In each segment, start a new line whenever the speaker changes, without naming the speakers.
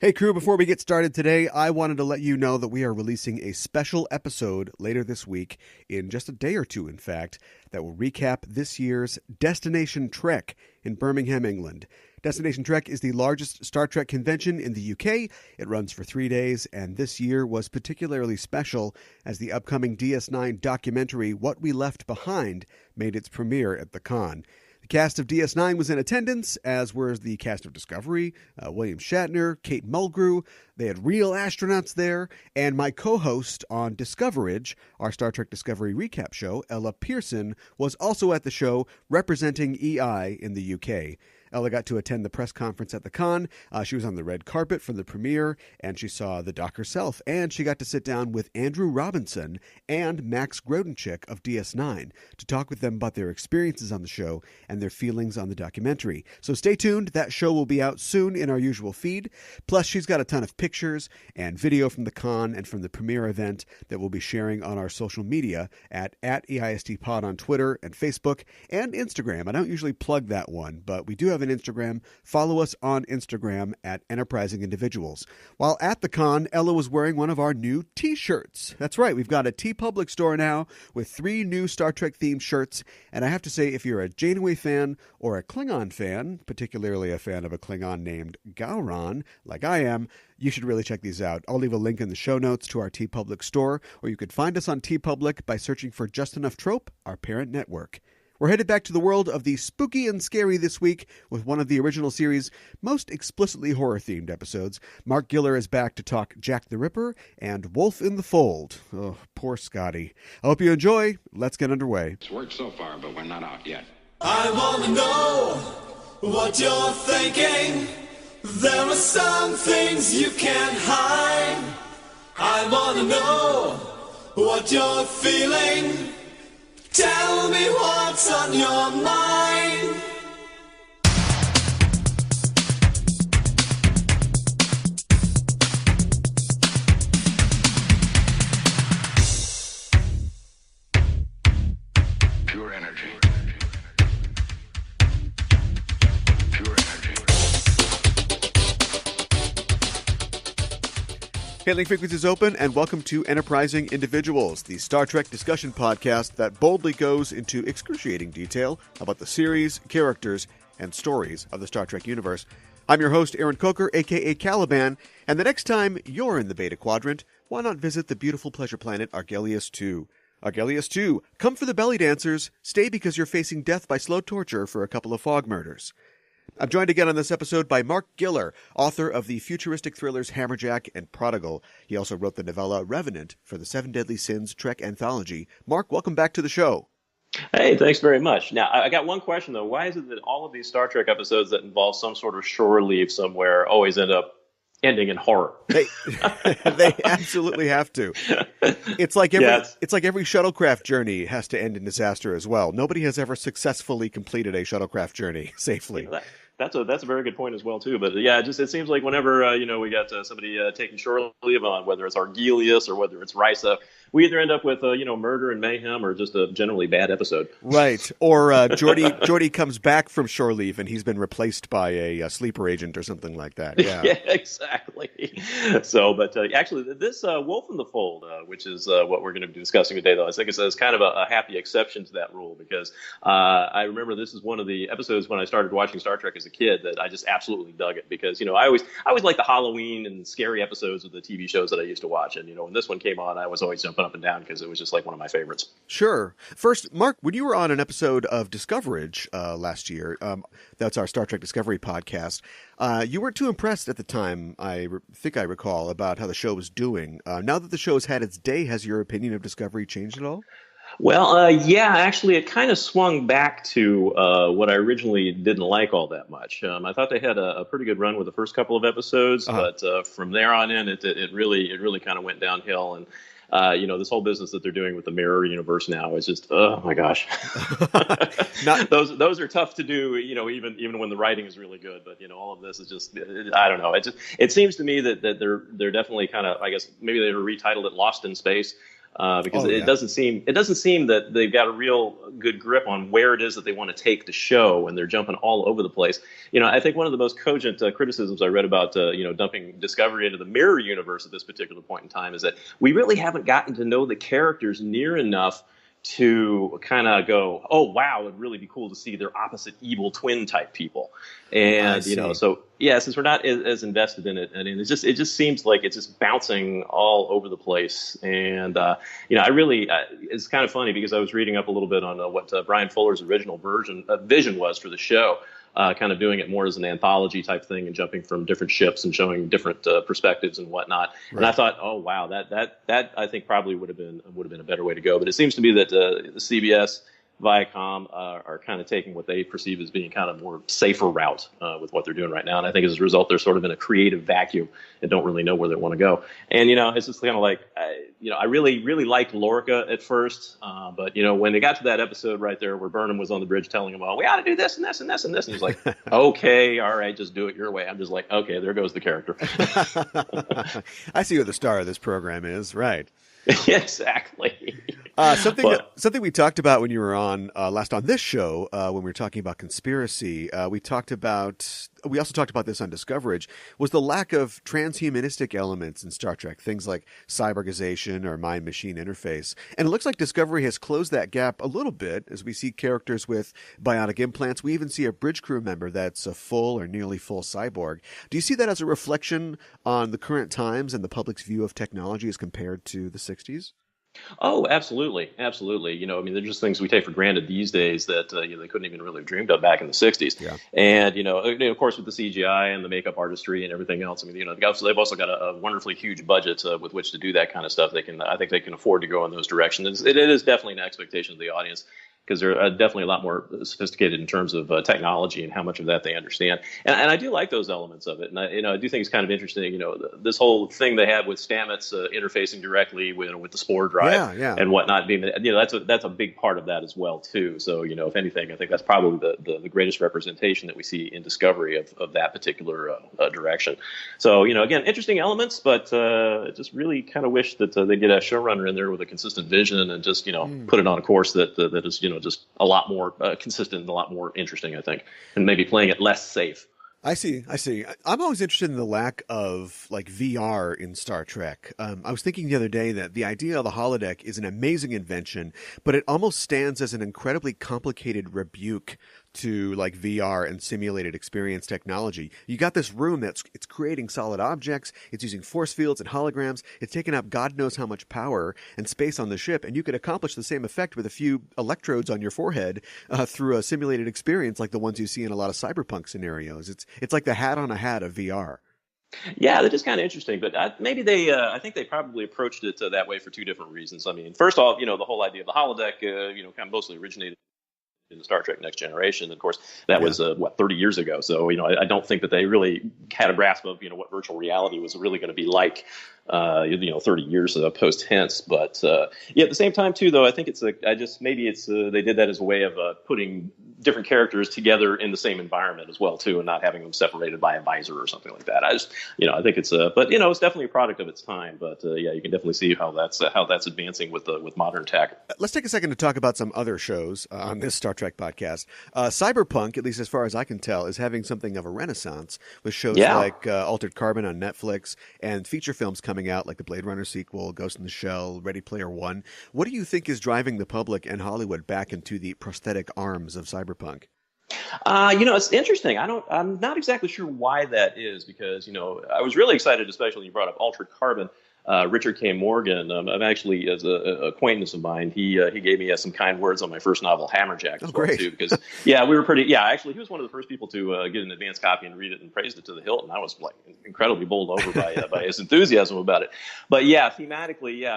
Hey crew, before we get started today, I wanted to let you know that we are releasing a special episode later this week, in just a day or two in fact, that will recap this year's Destination Trek in Birmingham, England. Destination Trek is the largest Star Trek convention in the UK. It runs for 3 days, and this year was particularly special as the upcoming DS9 documentary What We Left Behind made its premiere at the con. The cast of DS9 was in attendance, as were the cast of Discovery, William Shatner, Kate Mulgrew. They had real astronauts there, and my co-host on Discoverage, our Star Trek Discovery recap show, Ella Pearson, was also at the show representing EI in the UK. Ella got to attend the press conference at the con. She was on the red carpet for the premiere, and she saw the doc herself. And she got to sit down with Andrew Robinson and Max Grodenchik of DS9 to talk with them about their experiences on the show and their feelings on the documentary. So stay tuned. That show will be out soon in our usual feed. Plus, she's got a ton of pictures and video from the con and from the premiere event that we'll be sharing on our social media at EISTpod on Twitter and Facebook and Instagram. I don't usually plug that one, but we do have an Instagram. Follow us on Instagram at Enterprising Individuals. While at the con, Ella was wearing one of our new t-shirts. That's right, we've got a TeePublic store now with 3 new Star Trek themed shirts, and I have to say, if you're a Janeway fan or a Klingon fan, particularly a fan of a Klingon named Gowron, like I am, you should really check these out. I'll leave a link in the show notes to our TeePublic store, or you could find us on TeePublic by searching for Just Enough Trope, our parent network. We're headed back to the world of the spooky and scary this week with one of the original series' most explicitly horror-themed episodes. Marc Giller is back to talk Jack the Ripper and Wolf in the Fold. Oh, poor Scotty. I hope you enjoy. Let's get underway.
It's worked so far, but we're not out yet.
I want to know what you're thinking. There are some things you can't hide. I want to know what you're feeling. Tell me what's on your mind.
Pure energy. Pure energy.
Hailing frequencies open, and welcome to Enterprising Individuals, the Star Trek discussion podcast that boldly goes into excruciating detail about the series, characters, and stories of the Star Trek universe. I'm your host, Aaron Coker, a.k.a. Caliban, and the next time you're in the Beta Quadrant, why not visit the beautiful pleasure planet Argelius II? Argelius II, come for the belly dancers, stay because you're facing death by slow torture for a couple of fog murders. I'm joined again on this episode by Marc Giller, author of the futuristic thrillers Hammerjack and Prodigal. He also wrote the novella Revenant for the Seven Deadly Sins Trek anthology. Marc, welcome back to the show.
Hey, thanks very much. Now, I got one question, though. Why is it that all of these Star Trek episodes that involve some sort of shore leave somewhere always end up ending in horror?
They absolutely have to. It's like every shuttlecraft journey has to end in disaster as well. Nobody has ever successfully completed a shuttlecraft journey safely.
That's a very good point as well too. But yeah, it seems like whenever we got somebody taking shore leave on, whether it's Argelius or whether it's Risa, we either end up with murder and mayhem or just a generally bad episode.
Right. Or Geordi comes back from shore leave and he's been replaced by a sleeper agent or something like that. Yeah,
yeah, exactly. So, but actually, this Wolf in the Fold, which is what we're going to be discussing today, though, I think it's kind of a happy exception to that rule because I remember this is one of the episodes when I started watching Star Trek as a kid that I just absolutely dug it because I always liked the Halloween and scary episodes of the TV shows that I used to watch, and when this one came on, I was always jumping up and down because it was just like one of my favorites.
Sure. First, Marc, when you were on an episode of Discoverage last year, that's our Star Trek Discovery podcast, you weren't too impressed at the time, I think I recall, about how the show was doing. Now that the show has had its day, has your opinion of Discovery changed at all?
Well, yeah, actually, it kind of swung back to what I originally didn't like all that much. I thought they had a pretty good run with the first couple of episodes, but from there on in, it really kind of went downhill. And this whole business that they're doing with the mirror universe now is just, oh my gosh, those are tough to do. Even when the writing is really good, but all of this is just, I don't know. It seems to me that they're definitely kind of, I guess maybe they retitled it Lost in Space. because it doesn't seem that they've got a real good grip on where it is that they want to take the show, and they're jumping all over the place. I think one of the most cogent criticisms I read about dumping Discovery into the mirror universe at this particular point in time is that we really haven't gotten to know the characters near enough to kind of go, oh wow, it'd really be cool to see their opposite evil twin type people. And so yeah, since we're not as invested in it, and it just seems like it's just bouncing all over the place. And I really it's kind of funny because I was reading up a little bit on what Brian Fuller's original vision was for the show. Kind of doing it more as an anthology type thing and jumping from different ships and showing different perspectives and whatnot. Right. And I thought, oh wow, that I think probably would have been a better way to go. But it seems to me that the CBS, Viacom are kind of taking what they perceive as being kind of more safer route with what they're doing right now. And I think as a result, they're sort of in a creative vacuum and don't really know where they want to go. And, it's just kind of like, I really, really liked Lorca at first. But, when they got to that episode right there where Burnham was on the bridge telling him, well, we ought to do this and this and this and this. And he's like, okay, all right, just do it your way. I'm just like, okay, there goes the character.
I see what the star of this program is. Right.
Exactly.
Something we talked about when you were on last on this show when we were talking about conspiracy. We also talked about this on Discoverage, was the lack of transhumanistic elements in Star Trek, things like cyborgization or mind-machine interface. And it looks like Discovery has closed that gap a little bit as we see characters with bionic implants. We even see a bridge crew member that's a full or nearly full cyborg. Do you see that as a reflection on the current times and the public's view of technology as compared to the 60s?
Oh, absolutely. Absolutely. They're just things we take for granted these days that, they couldn't even really have dreamed of back in the 60s. Yeah. And, of course, with the CGI and the makeup artistry and everything else, they've also got a wonderfully huge budget with which to do that kind of stuff. I think they can afford to go in those directions. It is definitely an expectation of the audience, because they're definitely a lot more sophisticated in terms of technology and how much of that they understand. And I do like those elements of it. And I do think it's kind of interesting, this whole thing they have with Stamets interfacing directly with the spore drive and whatnot. That's a big part of that as well, too. So, if anything, I think that's probably the greatest representation that we see in Discovery of that particular direction. So, again, interesting elements, but just really kind of wish that they get a showrunner in there with a consistent vision and just, put it on a course that is, just a lot more consistent and a lot more interesting, I think, and maybe playing it less safe.
I see. I'm always interested in the lack of VR in Star Trek. I was thinking the other day that the idea of the holodeck is an amazing invention, but it almost stands as an incredibly complicated rebuke to VR and simulated experience technology. You got this room it's creating solid objects, it's using force fields and holograms, it's taking up God knows how much power and space on the ship, and you could accomplish the same effect with a few electrodes on your forehead through a simulated experience like the ones you see in a lot of cyberpunk scenarios. It's like the hat on a hat of VR.
Yeah, that is kind of interesting, but I think they probably approached it that way for two different reasons. First off, the whole idea of the holodeck, kind of mostly originated in Star Trek Next Generation. Of course, that was 30 years ago. So, I don't think that they really had a grasp of, what virtual reality was really going to be like, 30 years post tense. But at the same time, too, though, I think they did that as a way of putting different characters together in the same environment as well, too, and not having them separated by a visor or something like that. I think it's it's definitely a product of its time. But you can definitely see how that's advancing with modern tech.
Let's take a second to talk about some other shows on this Star Trek podcast. Cyberpunk, at least as far as I can tell, is having something of a renaissance with shows like Altered Carbon on Netflix and feature films coming out like the Blade Runner sequel, Ghost in the Shell, Ready Player One. What do you think is driving the public and Hollywood back into the prosthetic arms of cyberpunk?
It's interesting. I'm not exactly sure why that is, because, I was really excited, especially when you brought up Altered Carbon. Richard K. Morgan, I'm actually, as an acquaintance of mine, he gave me some kind words on my first novel, Hammerjack, as well, too, because, actually, he was one of the first people to get an advance copy and read it and praised it to the hilt, and I was, incredibly bowled over by his enthusiasm about it. But, thematically,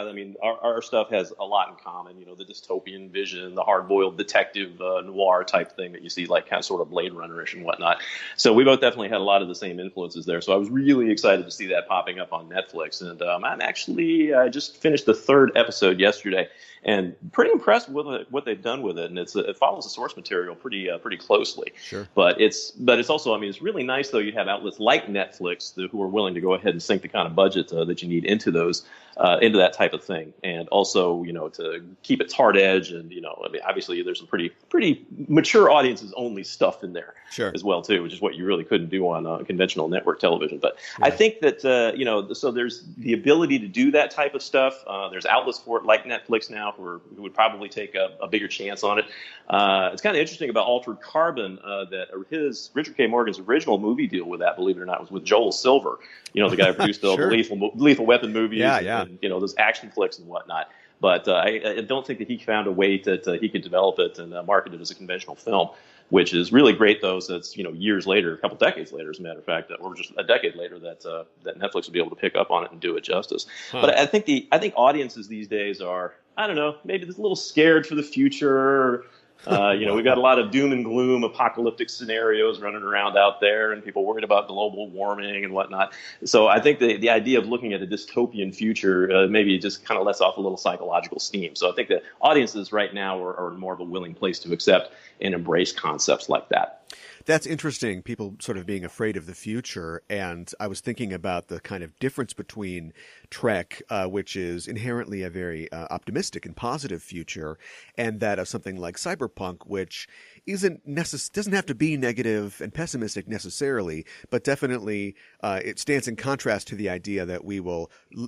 our stuff has a lot in common, the dystopian vision, the hard-boiled detective noir type thing that you see, kind of sort of Blade Runner-ish and whatnot. So we both definitely had a lot of the same influences there, so I was really excited to see that popping up on Netflix, and I'm actually, I just finished the third episode yesterday, and pretty impressed with what they've done with it. And it follows the source material pretty closely.
Sure.
But it's also, I mean, it's really nice though. You have outlets like Netflix who are willing to go ahead and sink the kind of budget that you need into into that type of thing, and also to keep its hard edge. And I mean, obviously there's some pretty mature audiences only stuff in there,
sure,
as well too, which is what you really couldn't do on conventional network television. But yeah. I think that so there's the ability to do that type of stuff. There's outlets for it like Netflix now who would probably take a bigger chance on it. It's kind of interesting about Altered Carbon that Richard K. Morgan's original movie deal with that, believe it or not, was with Joel Silver, the guy who produced all
sure.
the Lethal Weapon movies,
yeah.
and those action flicks and whatnot. But I don't think that he found a way that he could develop it and market it as a conventional film, which is really great, though. So it's years later, a couple decades later, as a matter of fact, or just a decade later, that Netflix will be able to pick up on it and do it justice. Huh. But I think audiences these days are, I don't know, maybe just a little scared for the future. We've got a lot of doom and gloom apocalyptic scenarios running around out there, and people worried about global warming and whatnot. So I think the idea of looking at a dystopian future maybe just kind of lets off a little psychological steam. So I think that audiences right now are more of a willing place to accept and embrace concepts like that.
That's interesting, people sort of being afraid of the future. And I was thinking about the kind of difference between Trek, which is inherently a very optimistic and positive future, and that of something like Cyberpunk, which doesn't have to be negative and pessimistic necessarily, but definitely it stands in contrast to the idea that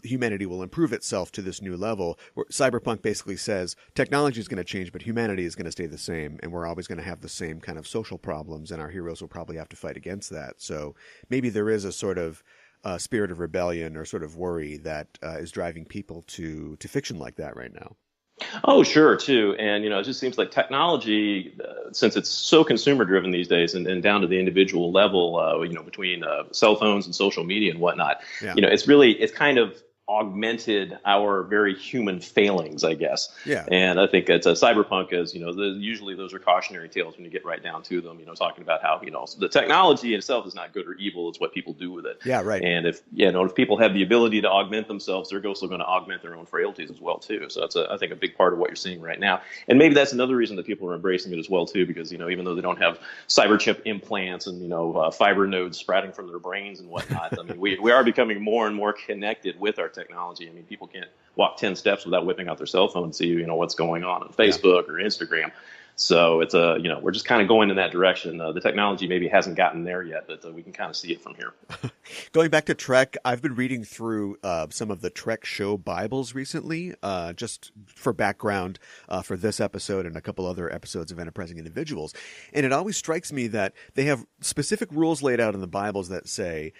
humanity will improve itself to this new level, where Cyberpunk basically says technology is going to change, but humanity is going to stay the same, and we're always going to have the same kind of social problems, and our heroes will probably have to fight against that. So maybe there is a sort of spirit of rebellion or sort of worry that is driving people to fiction like that right now.
Oh, sure, too. And, it just seems like technology, since it's so consumer driven these days and down to the individual level, between cell phones and social media and whatnot,
yeah.
It's kind of augmented our very human failings, I guess.
Yeah.
And I think it's Cyberpunk is, usually those are cautionary tales when you get right down to them, talking about how, the technology in itself is not good or evil. It's what people do with it.
Yeah, right.
And if people have the ability to augment themselves, they're also going to augment their own frailties as well, too. So that's, I think, a big part of what you're seeing right now. And maybe that's another reason that people are embracing it as well, too, because, even though they don't have cyber chip implants and, fiber nodes sprouting from their brains and whatnot, I mean, we are becoming more and more connected with our technology. I mean, people can't walk 10 steps without whipping out their cell phone and see, what's going on Facebook or Instagram. So it's we're just kind of going in that direction. The technology maybe hasn't gotten there yet, but we can kind of see it from here.
Going back to Trek, I've been reading through some of the Trek show Bibles recently, just for background for this episode and a couple other episodes of Enterprising Individuals. And it always strikes me that they have specific rules laid out in the Bibles that say,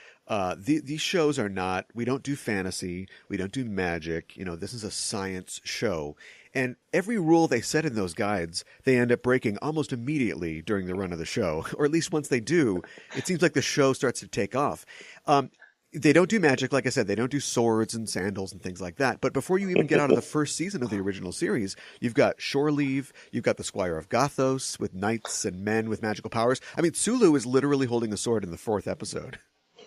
these shows are not, we don't do fantasy, we don't do magic, this is a science show. And every rule they set in those guides, they end up breaking almost immediately during the run of the show. Or at least once they do, it seems like the show starts to take off. They don't do magic, like I said, they don't do swords and sandals and things like that. But before you even get out of the first season of the original series, you've got Shore Leave, you've got the Squire of Gothos with knights and men with magical powers. I mean, Sulu is literally holding a sword in the 4th episode.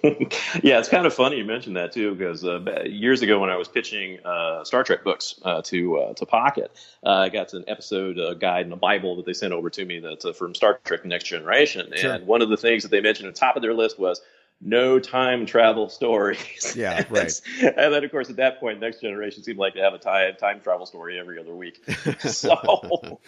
Yeah, it's kind of funny you mentioned that too, because years ago when I was pitching Star Trek books to Pocket, I got an episode guide and a Bible that they sent over to me that's from Star Trek: The Next Generation,
Sure.
And one of the things that they mentioned at the top of their list was no time travel stories.
Yeah, right.
And then, of course, at that point, Next Generation seemed like to have a time travel story every other week. So,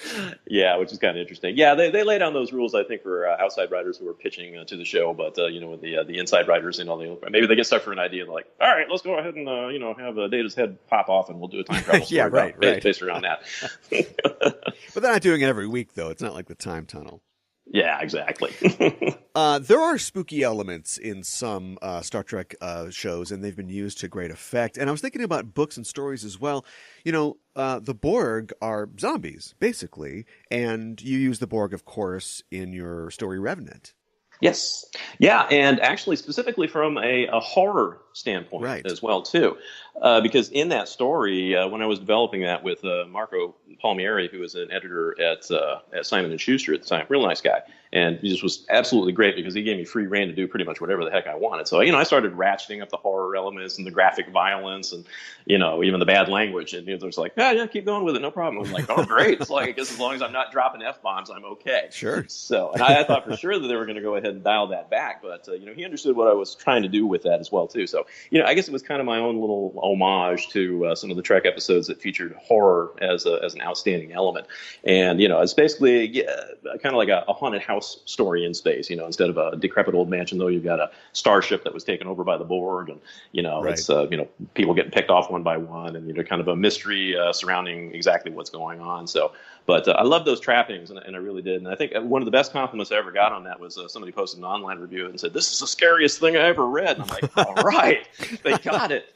yeah, which is kind of interesting. Yeah, they lay down those rules, I think, for outside writers who are pitching to the show. But, with the inside writers, maybe they get stuck for an idea like, all right, let's go ahead and, have Data's head pop off and we'll do a time travel story
yeah, right.
based around that.
But they're not doing it every week, though. It's not like the time tunnel.
Yeah, exactly.
There are spooky elements in some Star Trek shows, and they've been used to great effect. And I was thinking about books and stories as well. The Borg are zombies, basically, and you use the Borg, of course, in your story Revenant.
Yes. Yeah, and actually specifically from a horror standpoint
right.
as well, too. Because in that story, when I was developing that with Marco Palmieri, who was an editor at Simon & Schuster at the time, real nice guy, And he just was absolutely great because he gave me free rein to do pretty much whatever the heck I wanted. So, I started ratcheting up the horror elements and the graphic violence and, even the bad language. And it was like, yeah, keep going with it. No problem. I'm like, oh, great. It's like, I guess as long as I'm not dropping F-bombs, I'm okay.
Sure.
So, and I thought for sure that they were going to go ahead and dial that back. But, he understood what I was trying to do with that as well, too. So, I guess it was kind of my own little homage to some of the Trek episodes that featured horror as an outstanding element. And, it's basically kind of like a haunted house story in space. Instead of a decrepit old mansion, though, you've got a starship that was taken over by the Borg. And,
Right.
it's, people getting picked off one by one and, kind of a mystery surrounding exactly what's going on. So, but I love those trappings, and I really did. And I think one of the best compliments I ever got on that was somebody posted an online review and said, "This is the scariest thing I ever read." And I'm like, all right, they got it.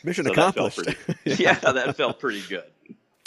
Mission
So
accomplished.
That felt pretty good.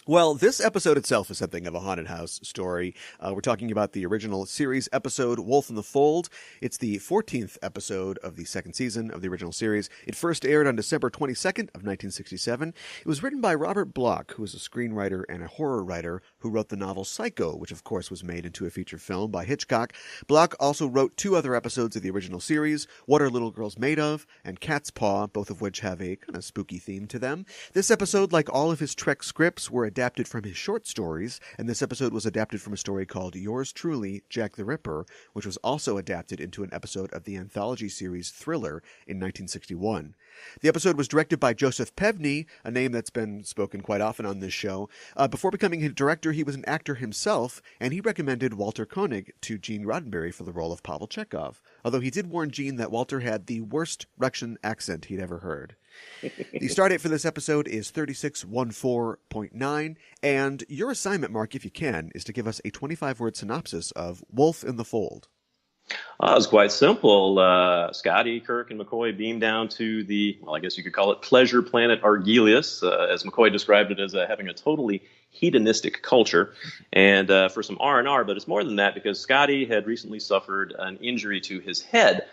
Well, this episode itself is something of a haunted house story. We're talking about the original series episode, Wolf in the Fold. It's the 14th episode of the second season of the original series. It first aired on December 22nd of 1967. It was written by Robert Bloch, who is a screenwriter and a horror writer who wrote the novel Psycho, which of course was made into a feature film by Hitchcock. Bloch also wrote 2 other episodes of the original series, What Are Little Girls Made Of? And Cat's Paw, both of which have a kind of spooky theme to them. This episode, like all of his Trek scripts, were adapted from his short stories, and this episode was adapted from a story called Yours Truly, Jack the Ripper, which was also adapted into an episode of the anthology series Thriller in 1961. The episode was directed by Joseph Pevney, a name that's been spoken quite often on this show. Before becoming a director, he was an actor himself, and he recommended Walter Koenig to Gene Roddenberry for the role of Pavel Chekhov, although he did warn Gene that Walter had the worst Russian accent he'd ever heard. The stardate for this episode is 3614.9, and your assignment, Mark, if you can, is to give us a 25-word synopsis of Wolf in the Fold.
It was quite simple. Scotty, Kirk, and McCoy beamed down to the, I guess you could call it pleasure planet Argelius, as McCoy described it as having a totally hedonistic culture, and for some R&R, but it's more than that because Scotty had recently suffered an injury to his head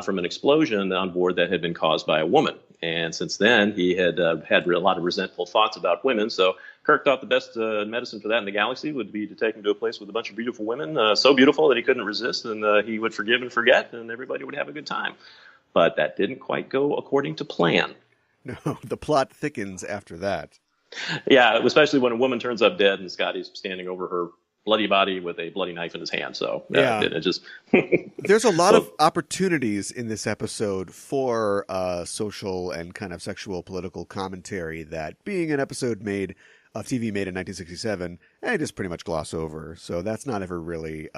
from an explosion on board that had been caused by a woman. And since then, he had had a lot of resentful thoughts about women. So Kirk thought the best medicine for that in the galaxy would be to take him to a place with a bunch of beautiful women, so beautiful that he couldn't resist, and he would forgive and forget, and everybody would have a good time. But that didn't quite go according to plan.
No, the plot thickens after that.
Yeah, especially when a woman turns up dead and Scotty's standing over her bloody body with a bloody knife in his hand. So it just
there's a lot of opportunities in this episode for social and kind of sexual political commentary that, being an episode made of TV made in 1967, I just pretty much gloss over. So that's not ever really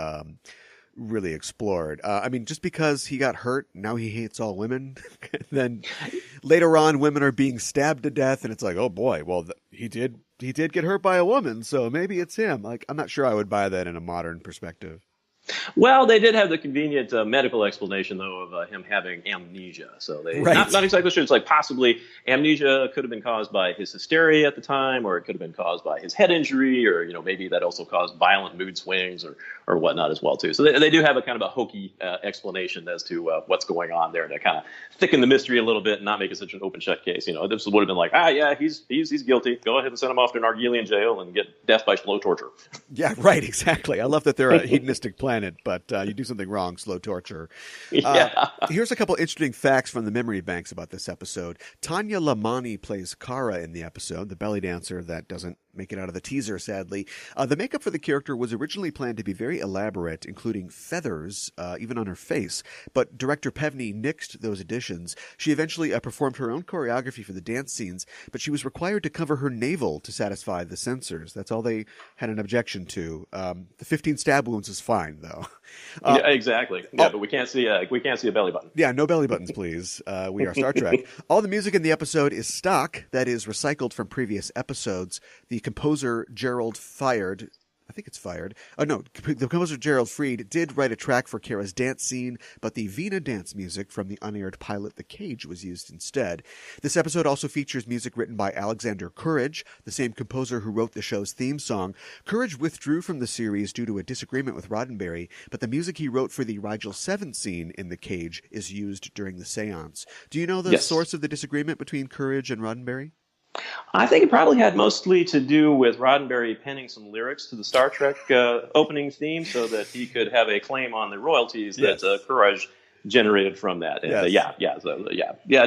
explored. I mean, just because he got hurt, now he hates all women. Then later on, women are being stabbed to death, and it's like, oh boy, well, he did get hurt by a woman, so maybe it's him. Like, I'm not sure I would buy that in a modern perspective.
Well, they did have the convenient medical explanation, though, of him having amnesia. So they not exactly sure. It's like possibly amnesia could have been caused by his hysteria at the time, or it could have been caused by his head injury, or maybe that also caused violent mood swings or whatnot as well too. So they do have a kind of a hokey explanation as to what's going on there to kind of thicken the mystery a little bit and not make it such an open shut case. This would have been like, yeah, he's guilty. Go ahead and send him off to an Argelian jail and get death by slow torture.
Yeah, right. Exactly. I love that they're a hedonistic planet, but you do something wrong, slow torture. Here's a couple interesting facts from the memory banks about this episode. Tanya Lamani plays Kara in the episode, the belly dancer that doesn't make it out of the teaser, sadly. The makeup for the character was originally planned to be very elaborate, including feathers, even on her face, but director Pevney nixed those additions. She eventually performed her own choreography for the dance scenes, but she was required to cover her navel to satisfy the censors. That's all they had an objection to. The 15 stab wounds is fine, though.
Yeah, exactly. Yeah, but we can't see a belly button.
Yeah, no belly buttons, please. We are Star Trek. All the music in the episode is stock, that is recycled from previous episodes. The composer Gerald Fired. The composer Gerald Fried did write a track for Kara's dance scene, but the Vina dance music from the unaired pilot The Cage was used instead. This episode also features music written by Alexander Courage, the same composer who wrote the show's theme song. Courage withdrew from the series due to a disagreement with Roddenberry, but the music he wrote for the Rigel 7 scene in The Cage is used during the seance. Do you know the source of the disagreement between Courage and Roddenberry?
I think it probably had mostly to do with Roddenberry penning some lyrics to the Star Trek opening theme so that he could have a claim on the royalties that Courage generated from that. And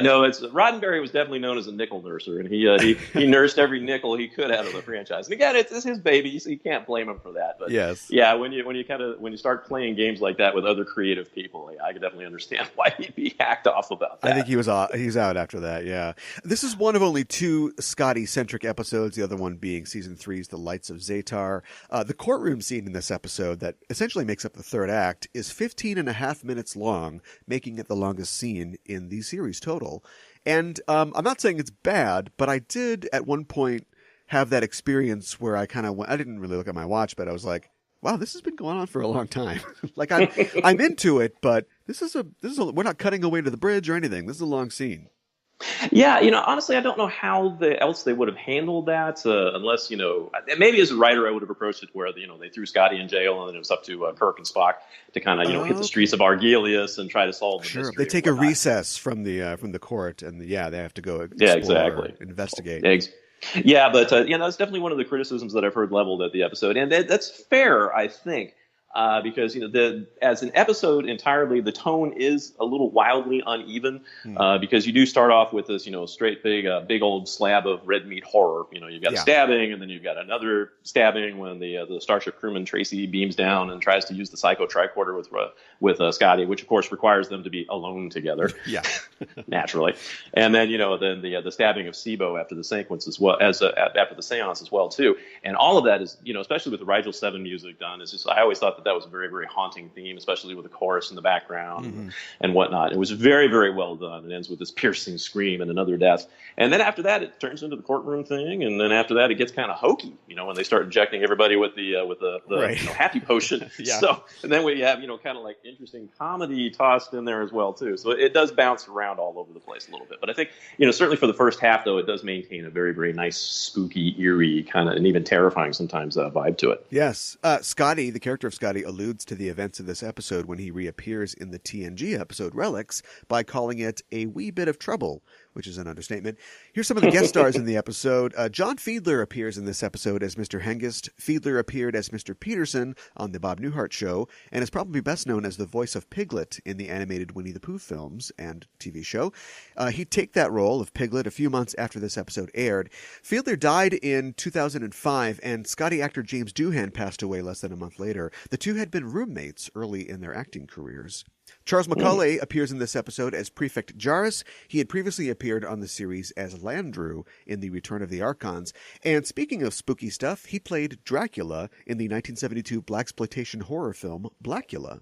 no, it's Roddenberry was definitely known as a nickel nurser, and he nursed every nickel he could out of the franchise. And again, it's his baby, so you can't blame him for that. But when you start playing games like that with other creative people, I can definitely understand why he'd be hacked off about that.
I think he's out after that. Yeah, this is one of only 2 Scotty-centric episodes. The other one being season 3's The Lights of Zatar. The courtroom scene in this episode that essentially makes up the third act is 15 and a half minutes long, making it the longest scene in the series total. And I'm not saying it's bad, but I did at one point have that experience where I didn't really look at my watch, but I was like, wow, this has been going on for a long time. Like I'm into it, but this is we're not cutting away to the bridge or anything. This is a long scene.
Yeah, honestly, I don't know how else they would have handled that, unless, maybe as a writer, I would have approached it where, they threw Scotty in jail and then it was up to Kirk and Spock to kind of, hit the streets of Argelius and try to solve the mystery.
They take a recess from the court and they have to go explore, investigate.
Yeah, but that's definitely one of the criticisms that I've heard leveled at the episode, and that's fair, I think. Because as an episode entirely, the tone is a little wildly uneven. Because you do start off with this straight big old slab of red meat horror. You've got a stabbing, and then you've got another stabbing when the Starship crewman Tracy beams down and tries to use the psycho tricorder with Scotty, which of course requires them to be alone together.
Yeah,
naturally. And then the stabbing of Sibo after the sequence as well as after the seance as well too. And all of that is especially with the Rigel 7 music done, is just I always thought that was a very, very haunting theme, especially with the chorus in the background and whatnot. It was very, very well done. It ends with this piercing scream and another death. And then after that, it turns into the courtroom thing. And then after that, it gets kind of hokey, when they start injecting everybody with the happy potion. So, and then we have, kind of like interesting comedy tossed in there as well, too. So it does bounce around all over the place a little bit. But I think, certainly for the first half, though, it does maintain a very, very nice, spooky, eerie kind of, and even terrifying sometimes vibe to it.
Yes. Scotty, the character of Scotty, alludes to the events of this episode when he reappears in the TNG episode Relics by calling it a wee bit of trouble, which is an understatement. Here's some of the guest stars in the episode. John Fiedler appears in this episode as Mr. Hengist. Fiedler appeared as Mr. Peterson on the Bob Newhart Show and is probably best known as the voice of Piglet in the animated Winnie the Pooh films and TV show. He'd take that role of Piglet a few months after this episode aired. Fiedler died in 2005, and Scotty actor James Doohan passed away less than a month later. The two had been roommates early in their acting careers. Charles McCulley appears in this episode as Prefect Jarvis. He had previously appeared on the series as Landru in The Return of the Archons. And speaking of spooky stuff, he played Dracula in the 1972 blaxploitation horror film Blackula.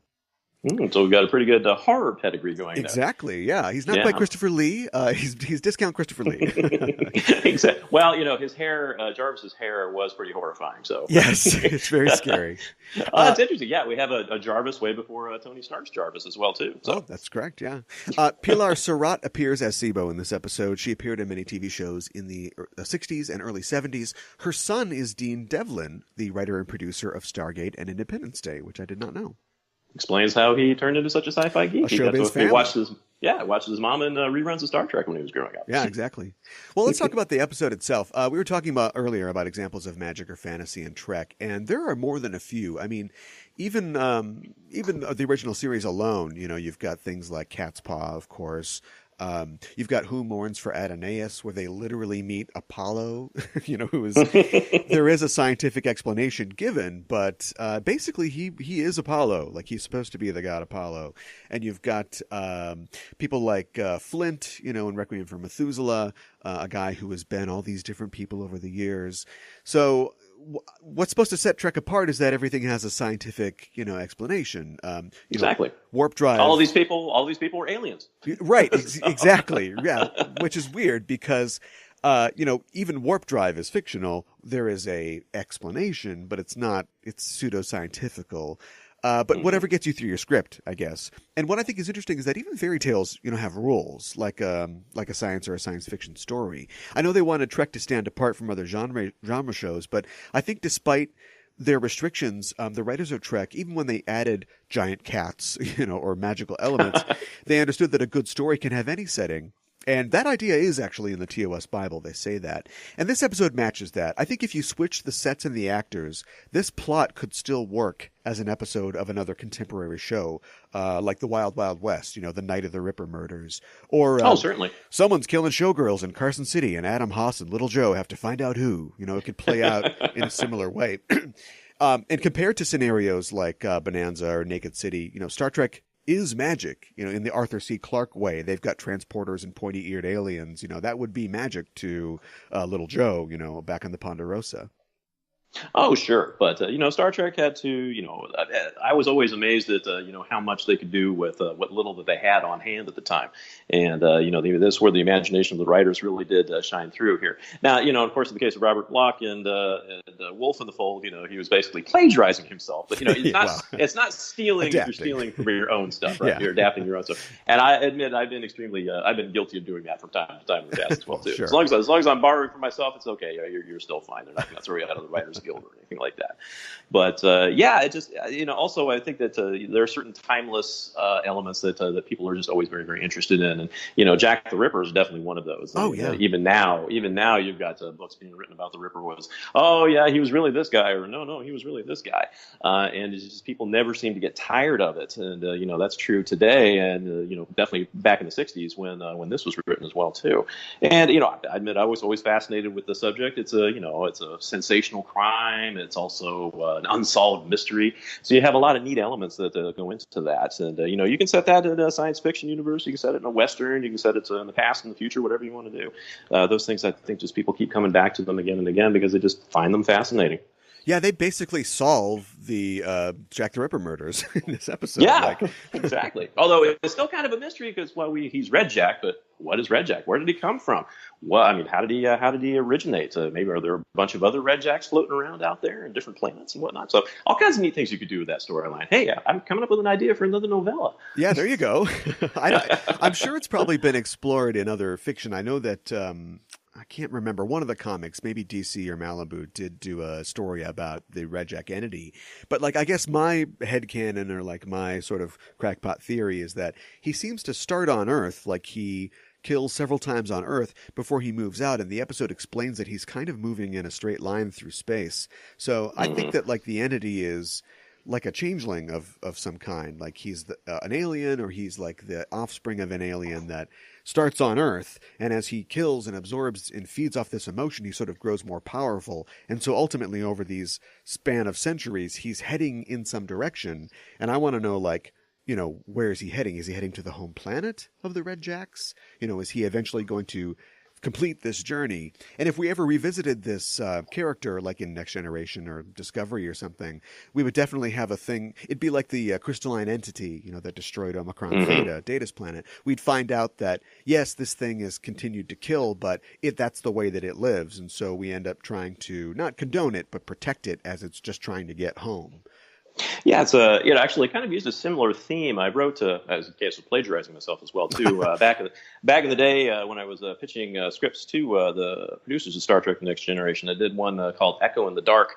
So we've got a pretty good horror pedigree going.
Exactly, yeah. He's not quite Christopher Lee. He's discount Christopher Lee.
Exactly. Well, his hair, Jarvis's hair was pretty horrifying. So
yes, it's very scary.
It's interesting. Yeah, we have a Jarvis way before Tony Stark's Jarvis as well too. So.
Oh, that's correct. Yeah. Pilar Surratt appears as Sibo in this episode. She appeared in many TV shows in the 60s and early 70s. Her son is Dean Devlin, the writer and producer of Stargate and Independence Day, which I did not know.
Explains how he turned into such a sci-fi geek. He watched his mom in reruns of Star Trek when he was growing up.
Yeah, exactly. Well, let's talk about the episode itself. We were talking about earlier about examples of magic or fantasy in Trek, and there are more than a few. I mean, even the original series alone, you've got things like Cat's Paw, of course. You've got Who Mourns for Adonais, where they literally meet Apollo, who is, there is a scientific explanation given, but basically he is Apollo, like he's supposed to be the god Apollo. And you've got people like Flint, in Requiem for Methuselah, a guy who has been all these different people over the years. So what's supposed to set Trek apart is that everything has a scientific, explanation.
Exactly.
Warp drive.
All these people are aliens.
Right. Exactly. Yeah. Which is weird because, even warp drive is fictional. There is a explanation, but it's pseudoscientifical. But whatever gets you through your script, I guess. And what I think is interesting is that even fairy tales, have rules, like a science or a science fiction story. I know they wanted Trek to stand apart from other genre shows, but I think despite their restrictions, the writers of Trek, even when they added giant cats, or magical elements, they understood that a good story can have any setting. And that idea is actually in the TOS Bible. They say that. And this episode matches that. I think if you switch the sets and the actors, this plot could still work as an episode of another contemporary show, like The Wild Wild West, the Night of the Ripper murders. Or
certainly.
Someone's killing showgirls in Carson City, and Adam Haas and Little Joe have to find out who. It could play out in a similar way. And compared to scenarios like Bonanza or Naked City, Star Trek is magic, in the Arthur C. Clarke way. They've got transporters and pointy-eared aliens. That would be magic to Little Joe, back on the Ponderosa.
Oh, sure. But, Star Trek had to, I was always amazed at, how much they could do with what little that they had on hand at the time. And, this is where the imagination of the writers really did shine through here. Now, of course, in the case of Robert Bloch and Wolf in the Fold, he was basically plagiarizing himself. But, it's not stealing if you're stealing from your own stuff, right? Yeah. You're adapting your own stuff. And I admit I've been guilty of doing that from time to time in the past as well, too.
Sure.
As long as I'm borrowing from myself, it's okay. You're still fine. They're not going to throw you out of the writers Guild or anything like that. But it just also I think that there are certain timeless elements that people are just always very, very interested in, and Jack the Ripper is definitely one of those.
Oh yeah.
Even now you've got books being written about the Ripper was he was really this guy, or no he was really this guy, and it's just people never seem to get tired of it, and that's true today, and definitely back in the '60s when this was written as well too. And I admit I was always fascinated with the subject. It's a sensational crime. It's also an unsolved mystery. So you have a lot of neat elements that go into that. And, you can set that in a science fiction universe. You can set it in a Western. You can set it in the past and the future, whatever you want to do. Those things, I think, just people keep coming back to them again and again because they just find them fascinating.
Yeah, they basically solve the Jack the Ripper murders in this episode.
Yeah, exactly. Although it's still kind of a mystery because, he's Red Jack, but what is Red Jack? Where did he come from? Well, how did he originate? Maybe are there a bunch of other Red Jacks floating around out there in different planets and whatnot? So all kinds of neat things you could do with that storyline. Hey, I'm coming up with an idea for another novella.
Yeah, there you go. I'm sure it's probably been explored in other fiction. I know that I can't remember. One of the comics, maybe DC or Malibu, did do a story about the Red Jack entity. But I guess my headcanon or my sort of crackpot theory is that he seems to start on Earth, he kills several times on Earth before he moves out, and the episode explains that he's kind of moving in a straight line through space. So I think that the entity is like a changeling of some kind. He's an alien, or he's the offspring of an alien that starts on Earth, and as he kills and absorbs and feeds off this emotion, he sort of grows more powerful. And so ultimately over these span of centuries, he's heading in some direction. And I want to know, where is he heading? Is he heading to the home planet of the Red Jacks? Is he eventually going to complete this journey? And if we ever revisited this character, like in Next Generation or Discovery or something, we would definitely have a thing. It'd be like the crystalline entity, that destroyed Omicron Theta, Data's planet. We'd find out that, yes, this thing has continued to kill, but that's the way that it lives. And so we end up trying to not condone it, but protect it as it's just trying to get home.
Yeah, it's actually kind of used a similar theme. I wrote, as a case of plagiarizing myself as well too, back in the day when I was pitching scripts to the producers of Star Trek: The Next Generation. I did one called Echo in the Dark,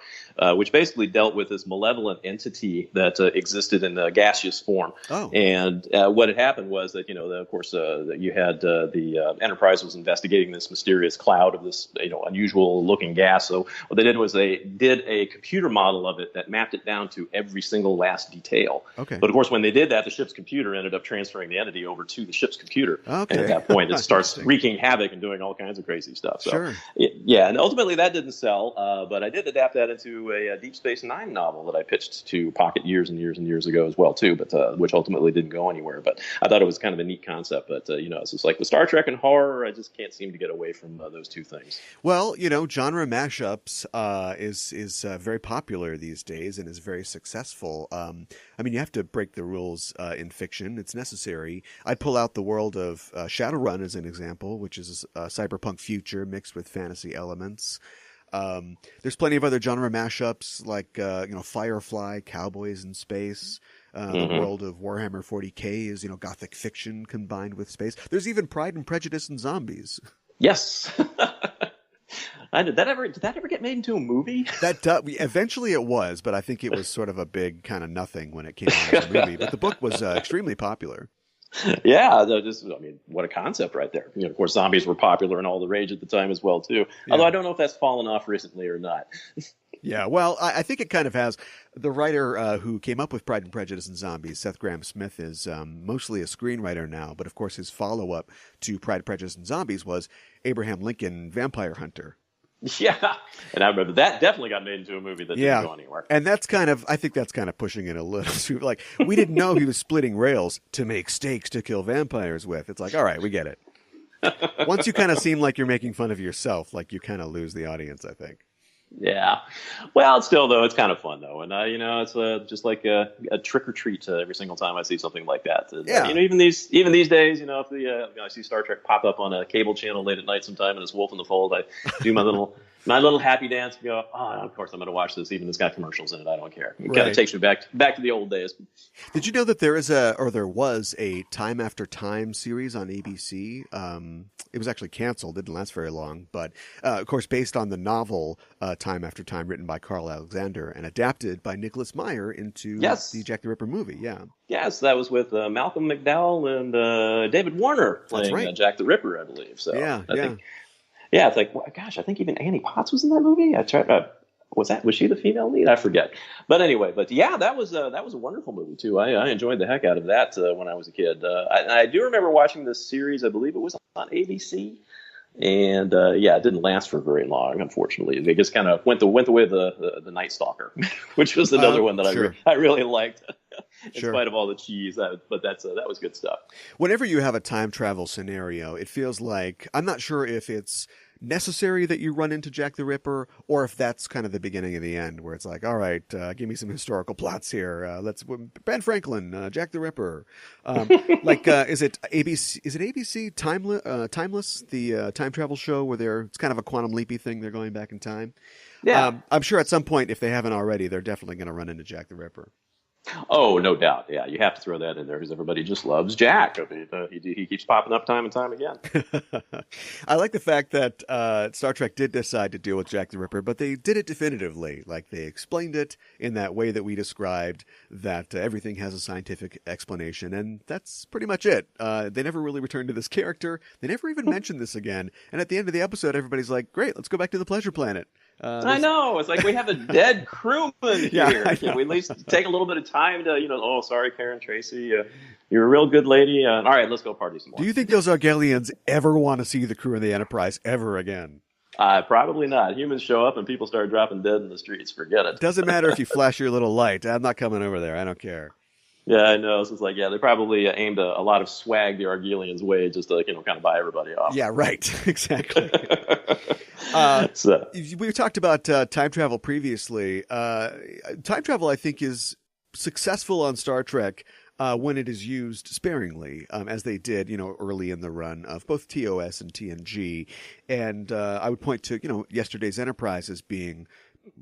which basically dealt with this malevolent entity that existed in gaseous form. Oh. And what had happened was that of course you had the Enterprise was investigating this mysterious cloud of this unusual looking gas. So what they did was they did a computer model of it that mapped it down to every single last detail. Okay. But of course, when they did that, the ship's computer ended up transferring the entity over to the ship's computer. Okay. And at that point, it starts wreaking havoc and doing all kinds of crazy stuff. So, sure. Yeah, and ultimately that didn't sell, but I did adapt that into a Deep Space Nine novel that I pitched to Pocket years and years and years ago as well, too, but which ultimately didn't go anywhere. But I thought it was kind of a neat concept. But, it's just like the Star Trek and horror, I just can't seem to get away from those two things.
Well, genre mashups is very popular these days and is very successful. You have to break the rules in fiction. It's necessary. I'd pull out the world of Shadowrun as an example, which is a cyberpunk future mixed with fantasy elements. There's plenty of other genre mashups like Firefly, Cowboys in Space. The world of Warhammer 40K is gothic fiction combined with space. There's even Pride and Prejudice and Zombies.
Yes. Did that ever get made into a movie?
Eventually it was, but I think it was sort of a big kind of nothing when it came out as a movie. But the book was extremely popular.
Yeah, I mean, what a concept right there. Of course, zombies were popular and all the rage at the time as well, too.
Yeah.
Although I don't know if that's fallen off recently or not.
Yeah, well, I think it kind of has. The writer who came up with Pride and Prejudice and Zombies, Seth Grahame-Smith, is mostly a screenwriter now. But of course, his follow-up to Pride, Prejudice and Zombies was Abraham Lincoln, Vampire Hunter.
Yeah, and I remember that definitely got made into a movie that didn't go anywhere.
And I think that's kind of pushing it a little. Like, we didn't know he was splitting rails to make stakes to kill vampires with. It's like, all right, we get it. Once you kind of seem like you're making fun of yourself, like you kind of lose the audience, I think.
Yeah, well, still though, it's kind of fun though, and it's just like a trick or treat every single time I see something like that. And,
yeah,
even these days, if I see Star Trek pop up on a cable channel late at night sometime and it's Wolf in the Fold, I do my little happy dance and go, oh, of course I'm going to watch this, even if it's got commercials in it. I don't care. It kind of takes me back to the old days.
Did you know that there was a Time After Time series on ABC? It was actually canceled. Didn't last very long, but of course, based on the novel Time After Time, written by Carl Alexander and adapted by Nicholas Meyer into the Jack the Ripper movie. Yeah.
Yes, that was with Malcolm McDowell and David Warner playing Jack the Ripper, I believe. So I think. Yeah, it's like, well, gosh, I think even Annie Potts was in that movie. Was she the female lead? I forget. But anyway, that was a wonderful movie too. I enjoyed the heck out of that when I was a kid. I do remember watching this series. I believe it was on ABC, and it didn't last for very long, unfortunately. They just kind of went the way of the Night Stalker, which was another one that I really liked. In spite of all the cheese, but that was good stuff.
Whenever you have a time travel scenario, it feels like, I'm not sure if it's necessary that you run into Jack the Ripper, or if that's kind of the beginning of the end, where it's like, all right, give me some historical plots here. Let's Ben Franklin, Jack the Ripper. Is it ABC? Is it ABC Timeless, the time travel show where it's kind of a quantum leapy thing? They're going back in time. Yeah, I'm sure at some point, if they haven't already, they're definitely going to run into Jack the Ripper.
Oh, no doubt. Yeah, you have to throw that in there because everybody just loves Jack. I mean, he keeps popping up time and time again.
I like the fact that Star Trek did decide to deal with Jack the Ripper, but they did it definitively. Like, they explained it in that way that we described, that everything has a scientific explanation, and that's pretty much it. They never really returned to this character. They never even mentioned this again. And at the end of the episode, everybody's like, great, let's go back to the Pleasure Planet.
I know. It's like we have a dead crewman here. Can we at least take a little bit of time to, oh, sorry, Karen Tracy, you're a real good lady. All right, let's go party some more.
Do you think those Argelians ever want to see the crew of the Enterprise ever again?
Probably not. Humans show up and people start dropping dead in the streets. Forget it.
Doesn't matter if you flash your little light. I'm not coming over there. I don't care.
Yeah, I know. So it's like, they probably aimed a lot of swag the Argelians' way just to, kind of buy everybody off.
Yeah, right. Exactly. We talked about time travel previously. Time travel, I think, is successful on Star Trek when it is used sparingly, as they did, early in the run of both TOS and TNG. And I would point to, yesterday's Enterprise as being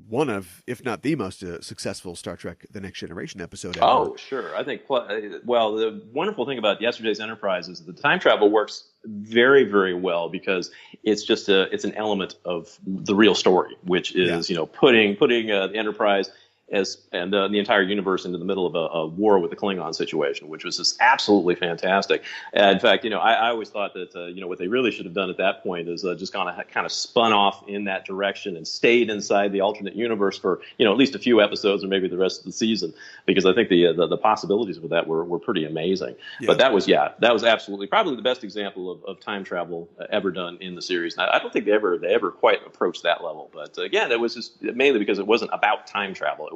one of, if not the most successful Star Trek The Next Generation episode ever.
Oh, sure. I think, the wonderful thing about yesterday's Enterprise is the time travel works very, very well because it's just it's an element of the real story, which is, putting the Enterprise and the entire universe into the middle of a war with the Klingon situation, which was just absolutely fantastic. In fact, I always thought that, what they really should have done at that point is just kind of spun off in that direction and stayed inside the alternate universe for, at least a few episodes or maybe the rest of the season, because I think the possibilities with that were pretty amazing. Yeah. But that was absolutely probably the best example of time travel ever done in the series. And I don't think they ever quite approached that level. But again, it was just mainly because it wasn't about time travel.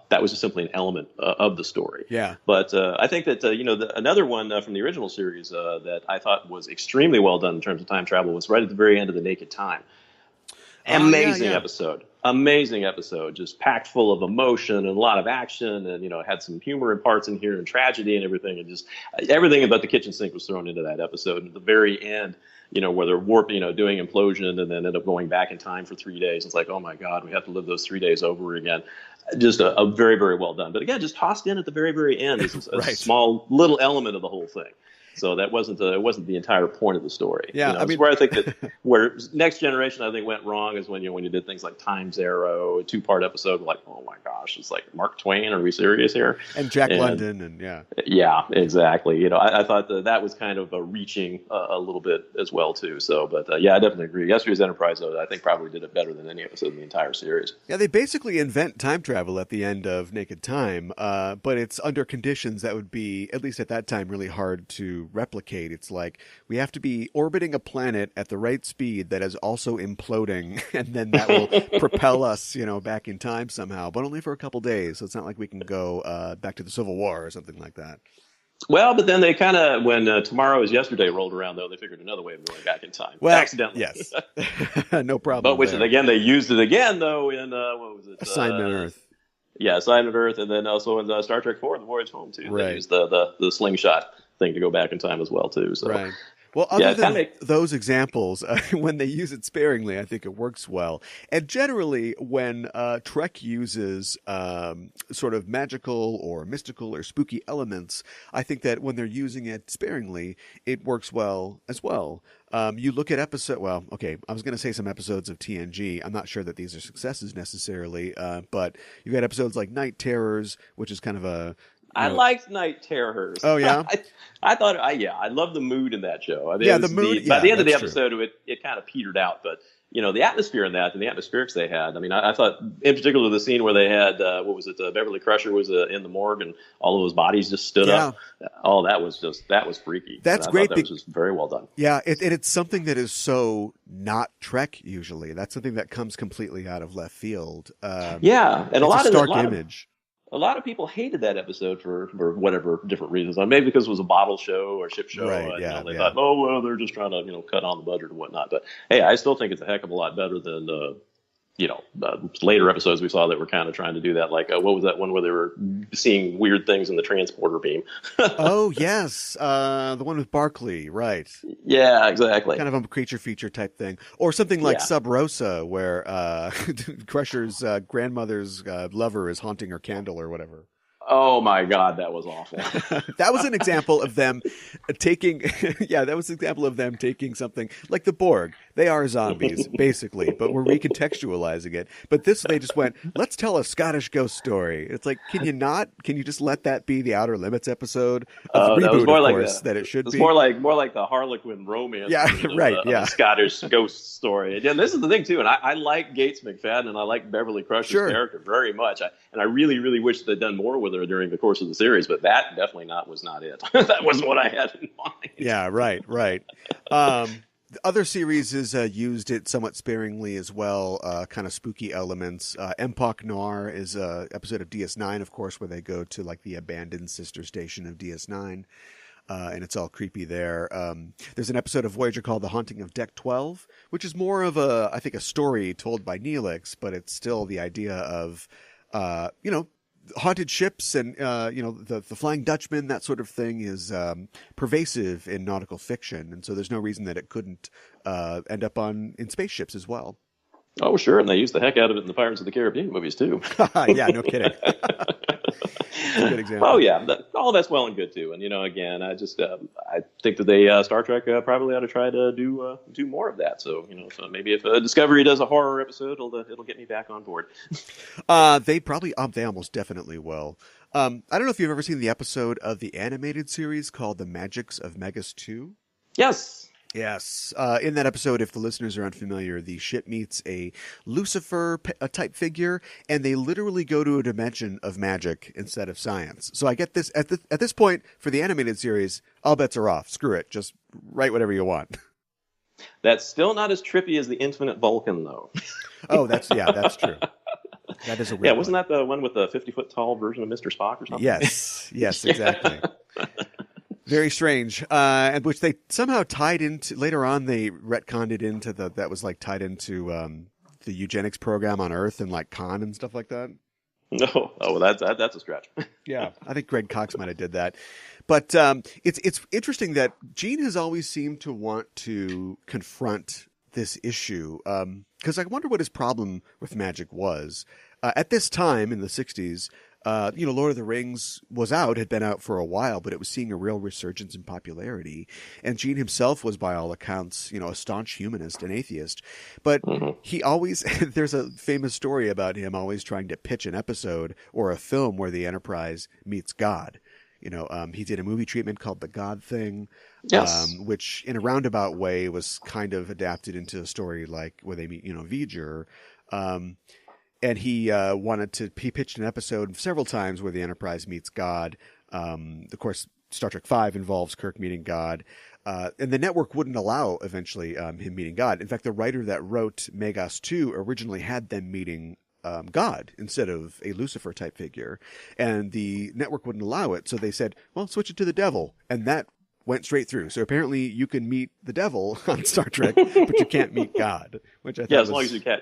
That was just simply an element of the story.
Yeah.
But I think that another one from the original series that I thought was extremely well done in terms of time travel was right at the very end of The Naked Time. Amazing episode, just packed full of emotion and a lot of action, and had some humor and parts in here and tragedy and everything, and just everything about the kitchen sink was thrown into that episode. And at the very end, where they're doing implosion and then end up going back in time for 3 days. It's like, oh my God, we have to live those 3 days over again. Just a very, very well done. But again, just tossed in at the very, very end is a small little element of the whole thing. So that wasn't the entire point of the story.
Yeah, I mean,
where I think that where Next Generation I think went wrong is when you did things like Time's Arrow, a 2-part episode, like, oh my gosh, it's like Mark Twain, are we serious here?
And Jack London, and
yeah, exactly. I thought that was kind of reaching a little bit as well too. So, but yeah, I definitely agree. Yesterday's Enterprise, though, I think probably did it better than any episode in the entire series.
Yeah, they basically invent time travel at the end of Naked Time, but it's under conditions that would be, at least at that time, really hard to replicate. It's like we have to be orbiting a planet at the right speed that is also imploding, and then that will propel us, back in time somehow, but only for a couple days. So it's not like we can go back to the Civil War or something like that.
Well, but then they kind of, when Tomorrow is Yesterday rolled around, though, they figured another way of going back in time.
Well,
accidentally.
Yes. No problem.
But they used it again, though, in, what was it?
Assignment Earth.
Yeah, Assignment Earth, and then also in Star Trek IV, The Voyage Home, too.
Right.
They used the slingshot thing to go back in time as well, too. So.
Right. Well, other than those examples, when they use it sparingly, I think it works well. And generally, when Trek uses sort of magical or mystical or spooky elements, I think that when they're using it sparingly, it works well as well. You look at I was going to say some episodes of TNG. I'm not sure that these are successes necessarily, but you've got episodes like Night Terrors, which is kind of a...
I liked Night Terrors.
Oh, yeah?
I thought, I love the mood in that show.
The mood.
By the end of the episode, it kind of petered out, but the atmosphere in that and the atmospherics they had. I mean, I thought in particular the scene where they had Beverly Crusher was in the morgue and all of those bodies just stood up. Oh, that was freaky.
That's great.
That was just very well done.
Yeah, it's something that is so not Trek usually. That's something that comes completely out of left field.
And a lot of
stark image.
A lot of people hated that episode for whatever different reasons. Maybe because it was a bottle show or ship show.
Right,
They thought, oh, well, they're just trying to, cut on the budget or whatnot. But, hey, I still think it's a heck of a lot better than, later episodes we saw that were kind of trying to do that. Like, what was that one where they were seeing weird things in the transporter beam?
Oh, yes. The one with Barclay, right.
Yeah, exactly.
Kind of a creature feature type thing. Or something like Sub Rosa, where Crusher's grandmother's lover is haunting her candle or whatever.
Oh my God, that was awful.
That was an example of them taking something like the Borg. They are zombies, basically, but we're recontextualizing it. But they just went, let's tell a Scottish ghost story. It's like, can you just let that be the Outer Limits episode of the reboot, of course, that it should be?
It's more like the Harlequin romance.
Yeah, right,
a Scottish ghost story. And this is the thing, too, and I like Gates McFadden and I like Beverly Crusher's character very much. And I really, really wish they'd done more with her during the course of the series, but that definitely was not it. That was what I had in mind. Yeah,
right. Other series used it somewhat sparingly as well, kind of spooky elements. Empok Noir is an episode of DS9, of course, where they go to like the abandoned sister station of DS9, and it's all creepy there. There's an episode of Voyager called The Haunting of Deck 12, which is more of I think a story told by Neelix, but it's still the idea of, haunted ships and the Flying Dutchman, that sort of thing is pervasive in nautical fiction, and so there's no reason that it couldn't end up in spaceships as well.
Oh, sure, and they used the heck out of it in the Pirates of the Caribbean movies too.
Yeah, no kidding. That's a good example.
Oh yeah, all that's well and good too. And again, I just I think that they Star Trek probably ought to try to do more of that. So so maybe if Discovery does a horror episode, it'll get me back on board.
They almost definitely will. I don't know if you've ever seen the episode of the animated series called The Magics of Megas 2. Yes. In that episode, if the listeners are unfamiliar, the ship meets a Lucifer type figure, and they literally go to a dimension of magic instead of science. So I get this at this point for the animated series, all bets are off. Screw it. Just write whatever you want.
That's still not as trippy as the Infinite Vulcan, though.
Oh, that's true. That is a weird
Yeah, wasn't that the one with the 50-foot tall version of Mr. Spock or something?
Yes, exactly. Very strange, and which they somehow tied into later on. They retconned it into that was like tied into the eugenics program on Earth and like Khan and stuff like that.
No, that's a stretch.
Yeah, I think Greg Cox might have did that, but it's interesting that Gene has always seemed to want to confront this issue because I wonder what his problem with magic was. At this time in the 60s, Lord of the Rings had been out for a while, but it was seeing a real resurgence in popularity. And Gene himself was, by all accounts, a staunch humanist and atheist. But he always, there's a famous story about him always trying to pitch an episode or a film where the Enterprise meets God. He did a movie treatment called The God Thing,
Yes.
which in a roundabout way was kind of adapted into a story like where they meet, V'ger. And he he pitched an episode several times where the Enterprise meets God. Of course, Star Trek V involves Kirk meeting God. And the network wouldn't allow eventually him meeting God. In fact, the writer that wrote Magos 2 originally had them meeting God instead of a Lucifer type figure. And the network wouldn't allow it. So they said, well, switch it to the devil. And that went straight through. So apparently you can meet the devil on Star Trek, but you can't meet God, which I thought
as long as you can.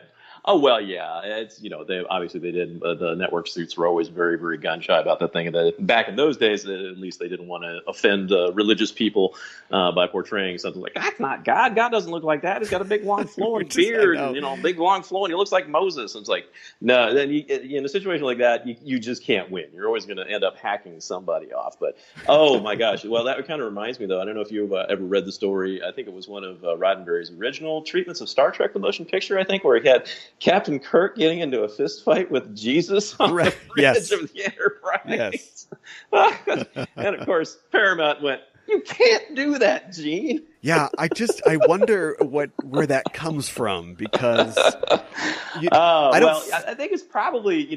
Oh, well, yeah. It's, they did. The network suits were always very, very gun shy about that thing. And back in those days, at least they didn't want to offend religious people by portraying something like, that's not God. God doesn't look like that. He's got a big, long, flowing beard, and, big, long, flowing. He looks like Moses. And it's like, no, then in a situation like that, you just can't win. You're always going to end up hacking somebody off. But, oh, my gosh. Well, that kind of reminds me, though. I don't know if you've ever read the story. I think it was one of Roddenberry's original treatments of Star Trek, the motion picture, I think, where he had Captain Kirk getting into a fist fight with Jesus on the bridge of the Enterprise. Yes. And of course, Paramount went, you can't do that, Gene.
Yeah, I wonder where that comes from, because
I think it's probably,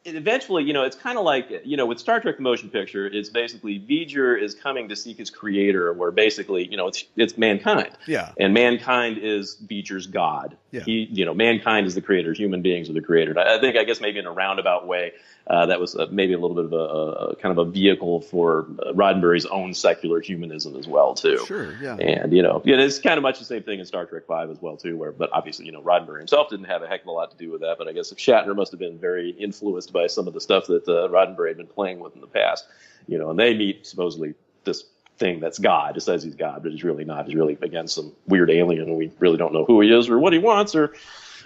eventually, it's kind of like, with Star Trek the motion picture, it's basically V'ger is coming to seek his creator, where basically, it's mankind.
Yeah.
And mankind is V'ger's God.
Yeah.
Mankind is the creator. Human beings are the creator. I guess maybe in a roundabout way, that was maybe a little bit of a kind of a vehicle for Roddenberry's own secular humanism as well, too.
Sure, yeah.
And, it's kind of much the same thing in Star Trek V as well, too, but obviously, Roddenberry himself didn't have a heck of a lot to do with that, but I guess Shatner must have been very influenced by some of the stuff that Roddenberry had been playing with in the past, and they meet supposedly this thing that's God. It says he's God, but he's really not. He's really against some weird alien, and we really don't know who he is or what he wants,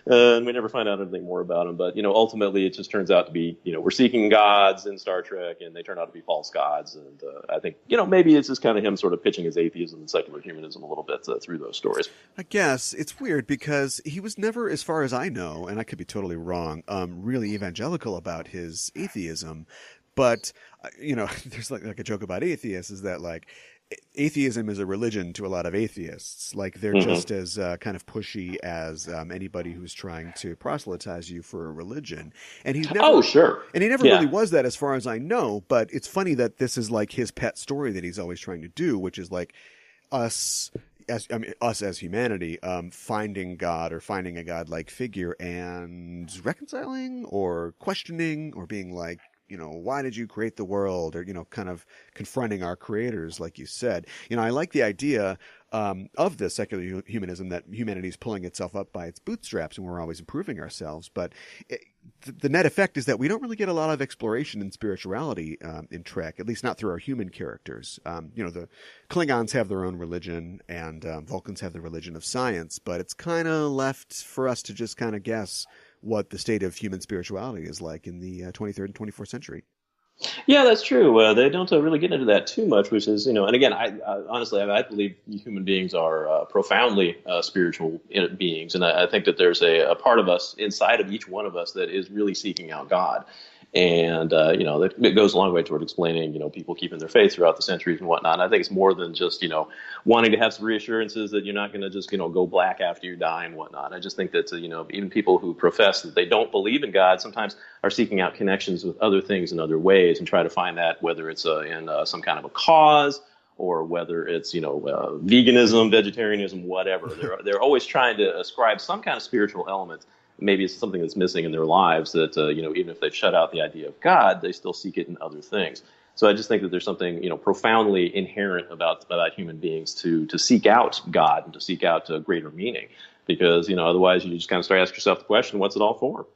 and we never find out anything more about him. But, ultimately it just turns out to be, we're seeking gods in Star Trek, and they turn out to be false gods. And I think, maybe it's just kind of him sort of pitching his atheism and secular humanism a little bit through those stories.
I guess it's weird because he was never, as far as I know, and I could be totally wrong, really evangelical about his atheism. But, there's like a joke about atheists is that like, atheism is a religion to a lot of atheists. Like they're just as kind of pushy as anybody who's trying to proselytize you for a religion. And he's never, and he never really was that, as far as I know. But it's funny that this is like his pet story that he's always trying to do, which is like us as humanity, finding God or finding a godlike figure and reconciling or questioning or being like, why did you create the world? Or, kind of confronting our creators, like you said. I like the idea of the secular humanism that humanity is pulling itself up by its bootstraps and we're always improving ourselves. But the net effect is that we don't really get a lot of exploration in spirituality in Trek, at least not through our human characters. The Klingons have their own religion and Vulcans have the religion of science, but it's kind of left for us to just kind of guess what the state of human spirituality is like in the 23rd and 24th century.
Yeah, that's true. They don't really get into that too much, which is, and again, I honestly, I believe human beings are profoundly spiritual beings. And I think that there's a part of us inside of each one of us that is really seeking out God. And, it goes a long way toward explaining, people keeping their faith throughout the centuries and whatnot. And I think it's more than just, wanting to have some reassurances that you're not going to just, go black after you die and whatnot. I just think that, even people who profess that they don't believe in God sometimes are seeking out connections with other things in other ways and try to find that, whether it's in some kind of a cause or whether it's, veganism, vegetarianism, whatever. They're always trying to ascribe some kind of spiritual element. Maybe it's something that's missing in their lives that, even if they've shut out the idea of God, they still seek it in other things. So I just think that there's something, profoundly inherent about human beings to seek out God and to seek out a greater meaning, because, otherwise you just kind of start asking yourself the question, what's it all for?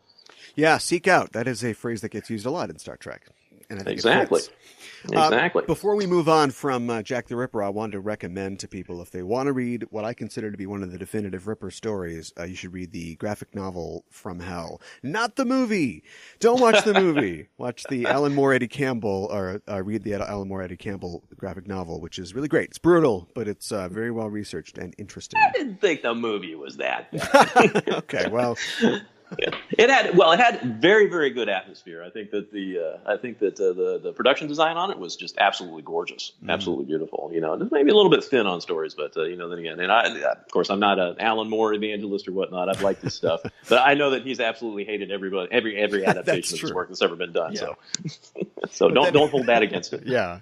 Yeah, seek out. That is a phrase that gets used a lot in Star Trek. and I think
Exactly.
it fits.
Exactly.
Before we move on from Jack the Ripper, I wanted to recommend to people, if they want to read what I consider to be one of the definitive Ripper stories, you should read the graphic novel From Hell. Not the movie! Don't watch the movie! Watch the Alan Moore Eddie Campbell, or read the Alan Moore Eddie Campbell graphic novel, which is really great. It's brutal, but it's very well researched and interesting.
I didn't think the movie was that bad.
Okay, well...
It had very, very good atmosphere. I think that the production design on it was just absolutely gorgeous, absolutely beautiful. Just maybe a little bit thin on stories, but then again, and of course, I'm not an Alan Moore evangelist or whatnot. I've liked his stuff, but I know that he's absolutely hated every adaptation of his work that's ever been done. Yeah. So don't hold that against him.
Yeah.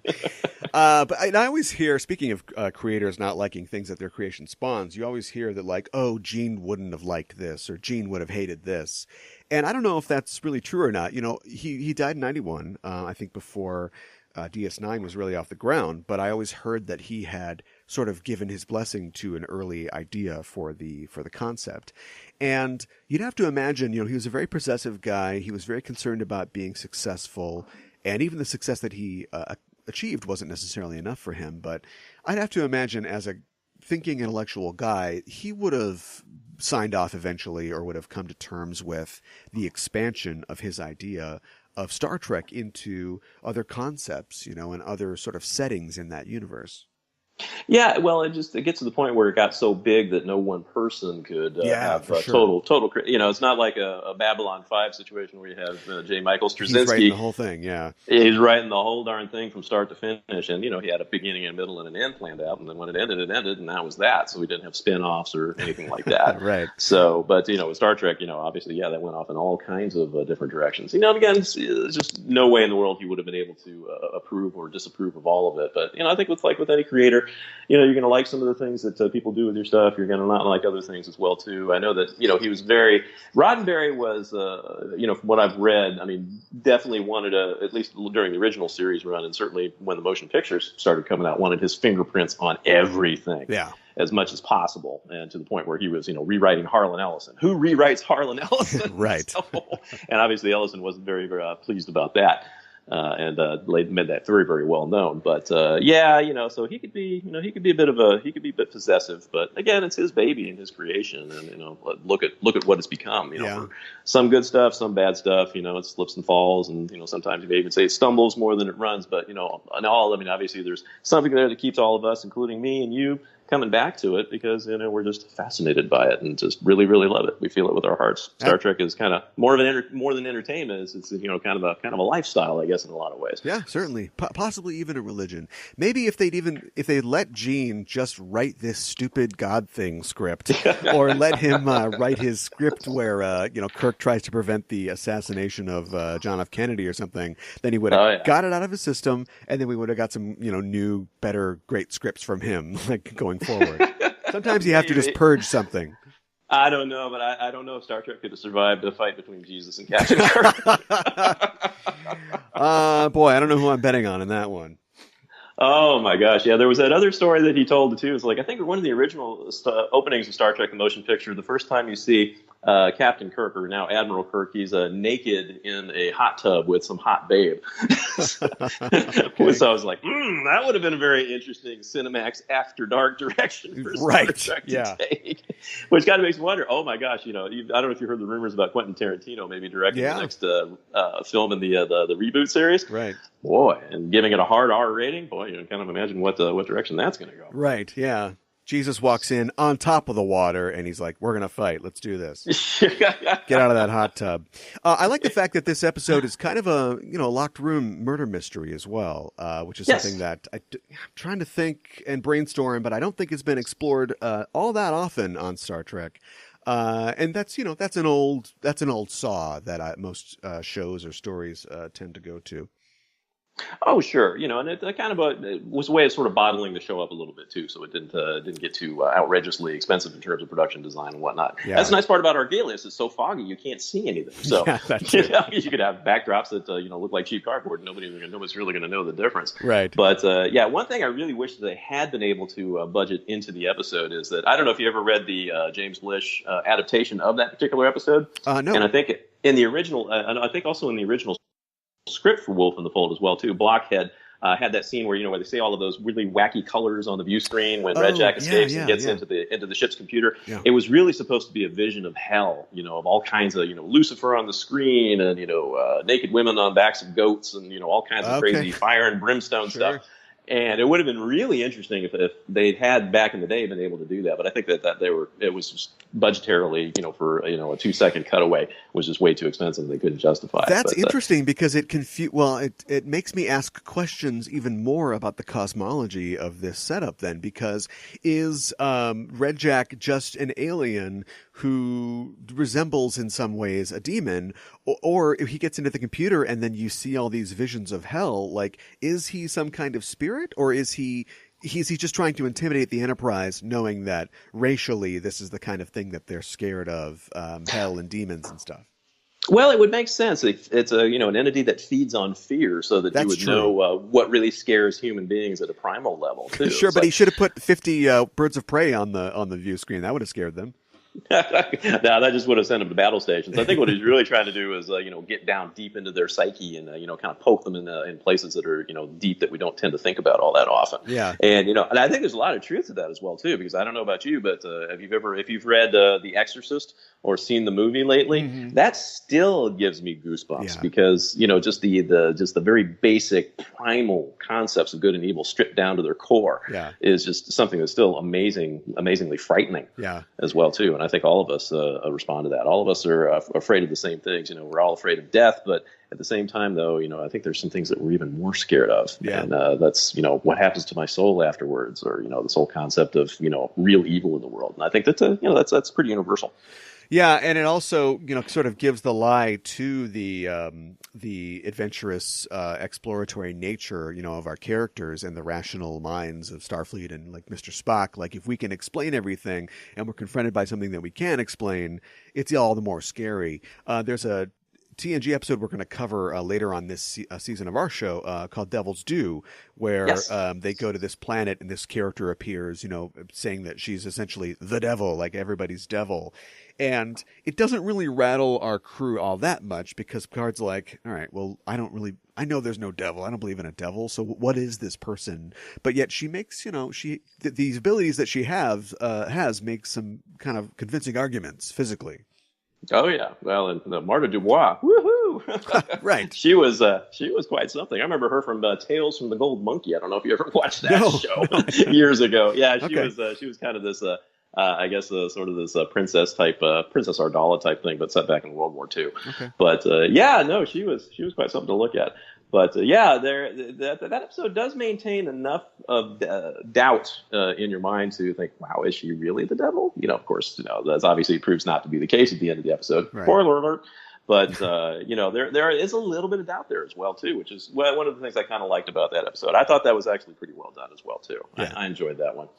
But I always hear, speaking of creators not liking things that their creation spawns, you always hear that like, oh, Gene wouldn't have liked this, or Gene would have hated this. And I don't know if that's really true or not. He died in 91, I think before DS9 was really off the ground, but I always heard that he had sort of given his blessing to an early idea for the concept. And you'd have to imagine, he was a very possessive guy. He was very concerned about being successful, and even the success that he achieved wasn't necessarily enough for him. But I'd have to imagine, as a thinking intellectual guy, he would have signed off eventually, or would have come to terms with the expansion of his idea of Star Trek into other concepts, and other sort of settings in that universe.
Yeah, well, it gets to the point where it got so big that no one person could have total. It's not like a Babylon 5 situation where you have J. Michael Straczynski.
He's writing the whole thing, yeah.
He's writing the whole darn thing from start to finish, and he had a beginning, a middle, and an end planned out, and then when it ended, and that was that. So we didn't have spin-offs or anything like that.
Right.
So, but with Star Trek, obviously, that went off in all kinds of different directions. Again, it's just no way in the world he would have been able to approve or disapprove of all of it. But I think with any creator, you're going to like some of the things that people do with your stuff. You're going to not like other things as well, too. I know that, he was Roddenberry was, from what I've read, definitely wanted at least during the original series run, and certainly when the motion pictures started coming out, wanted his fingerprints on everything. Yeah. As much as possible, and to the point where he was, rewriting Harlan Ellison. Who rewrites Harlan Ellison? Right. And obviously Ellison wasn't very, very pleased about that. And made that very, very well known. But so he could be, he could be a bit possessive. But again, it's his baby and his creation, and look at what it's become. For some good stuff, some bad stuff. It slips and falls, and sometimes you may even say it stumbles more than it runs. But in all, obviously there's something there that keeps all of us, including me and you, coming back to it because we're just fascinated by it and just really, really love it. We feel it with our hearts. Star Trek is kind of more than entertainment. It's kind of a lifestyle, I guess, in a lot of ways.
Yeah, certainly, possibly even a religion. Maybe if they'd let Gene just write this stupid God thing script, or let him write his script where Kirk tries to prevent the assassination of John F. Kennedy or something, then he would have got it out of his system, and then we would have got some new, better, great scripts from him, like going forward. Sometimes you have to just purge something.
I don't know, but I don't know if Star Trek could have survived a fight between Jesus and Captain Kirk.
Boy, I don't know who I'm betting on in that one.
Oh my gosh, yeah, there was that other story that he told too. It's like, I think one of the original openings of Star Trek: The Motion Picture, the first time you see Captain Kirk, or now Admiral Kirk, he's naked in a hot tub with some hot babe. So I was like, that would have been a very interesting Cinemax After Dark direction for Star Trek to take. Which kind of makes me wonder, oh my gosh, I don't know if you heard the rumors about Quentin Tarantino maybe directing the next film in the reboot series.
Right.
Boy, and giving it a hard R rating, boy, you can kind of imagine what direction that's going to go.
Right, yeah. Jesus walks in on top of the water, and he's like, we're going to fight. Let's do this. Get out of that hot tub. I like the fact that this episode is kind of a locked room murder mystery as well, which is something that I'm trying to think and brainstorm, but I don't think it's been explored all that often on Star Trek. And that's an old saw that most shows or stories tend to go to.
Oh, sure. And it kind of it was a way of sort of bottling the show up a little bit too, so it didn't get too outrageously expensive in terms of production design and whatnot. Yeah. That's the nice part about Argelius. It's so foggy you can't see anything. So you could have backdrops that look like cheap cardboard. Nobody's really going to know the difference. Right. But one thing I really wish they had been able to budget into the episode is that, I don't know if you ever read the James Blish adaptation of that particular episode. No. And I think in the original, and I think also in the original script for Wolf in the Fold as well too. Block had that scene where where they see all of those really wacky colors on the view screen when Red Jack escapes and gets into the ship's computer. Yeah. It was really supposed to be a vision of hell, of all kinds of Lucifer on the screen and naked women on backs of goats and all kinds of crazy fire and brimstone stuff. And it would have been really interesting if they'd had back in the day been able to do that. But I think that it was just budgetarily, for a 2-second cutaway was just way too expensive. They couldn't justify it.
That's interesting because it makes me ask questions even more about the cosmology of this setup then, because is Red Jack just an alien who resembles in some ways a demon, or if he gets into the computer and then you see all these visions of hell, like, is he some kind of spirit, or is he just trying to intimidate the Enterprise, knowing that racially this is the kind of thing that they're scared of, hell and demons and stuff?
Well, it would make sense. It's an entity that feeds on fear, so that you would know what really scares human beings at a primal level too.
Sure, but he should have put 50 birds of prey on the view screen. That would have scared them.
No, that just would have sent them to battle stations. I think what he's really trying to do is, get down deep into their psyche and, kind of poke them in places that are, deep that we don't tend to think about all that often.
Yeah.
And, and I think there's a lot of truth to that as well, too, because I don't know about you, but if you've read The Exorcist or seen the movie lately, that still gives me goosebumps because, just the very basic primal concepts of good and evil stripped down to their core is just something that's still amazingly frightening as well, too. And I think all of us respond to that. All of us are afraid of the same things. We're all afraid of death, but at the same time, though, I think there's some things that we're even more scared of. Yeah. And that's, what happens to my soul afterwards, or, this whole concept of, real evil in the world. And I think that's pretty universal.
Yeah, and it also, sort of gives the lie to the adventurous, exploratory nature, of our characters and the rational minds of Starfleet and like Mr. Spock. Like, if we can explain everything and we're confronted by something that we can't explain, it's all the more scary. There's a TNG episode we're going to cover later on this season of our show called Devil's Due, where they go to this planet and this character appears, saying that she's essentially the devil, like everybody's devil. And it doesn't really rattle our crew all that much because Picard's like, all right, well, I know there's no devil. I don't believe in a devil. So what is this person? But yet she makes, these abilities that she has make some kind of convincing arguments physically.
Oh yeah, well, and Marta Dubois, woohoo!
Right,
she was quite something. I remember her from Tales from the Gold Monkey. I don't know if you ever watched that show years ago. Yeah, she was kind of this, I guess, sort of this princess Ardala type thing, but set back in World War II. Okay. But she was quite something to look at. But that episode does maintain enough of doubt in your mind to think, wow, is she really the devil? Of course, that obviously proves not to be the case at the end of the episode. Right. Spoiler alert. But, there is a little bit of doubt there as well, too, which is one of the things I kind of liked about that episode. I thought that was actually pretty well done as well, too. Yeah. I enjoyed that one.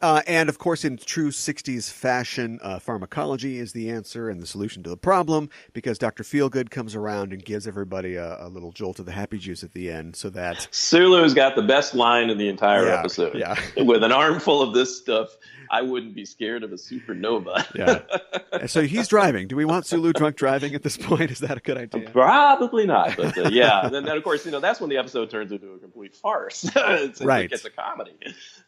And, of course, in true 60s fashion, pharmacology is the answer and the solution to the problem, because Dr. Feelgood comes around and gives everybody a little jolt of the happy juice at the end so that...
Sulu's got the best line in the entire episode. Yeah. With an armful of this stuff, I wouldn't be scared of a supernova.
Yeah. So he's driving. Do we want Sulu drunk driving at this point? Is that a good idea?
Probably not. But and then of course, that's when the episode turns into a complete farce. It's a comedy.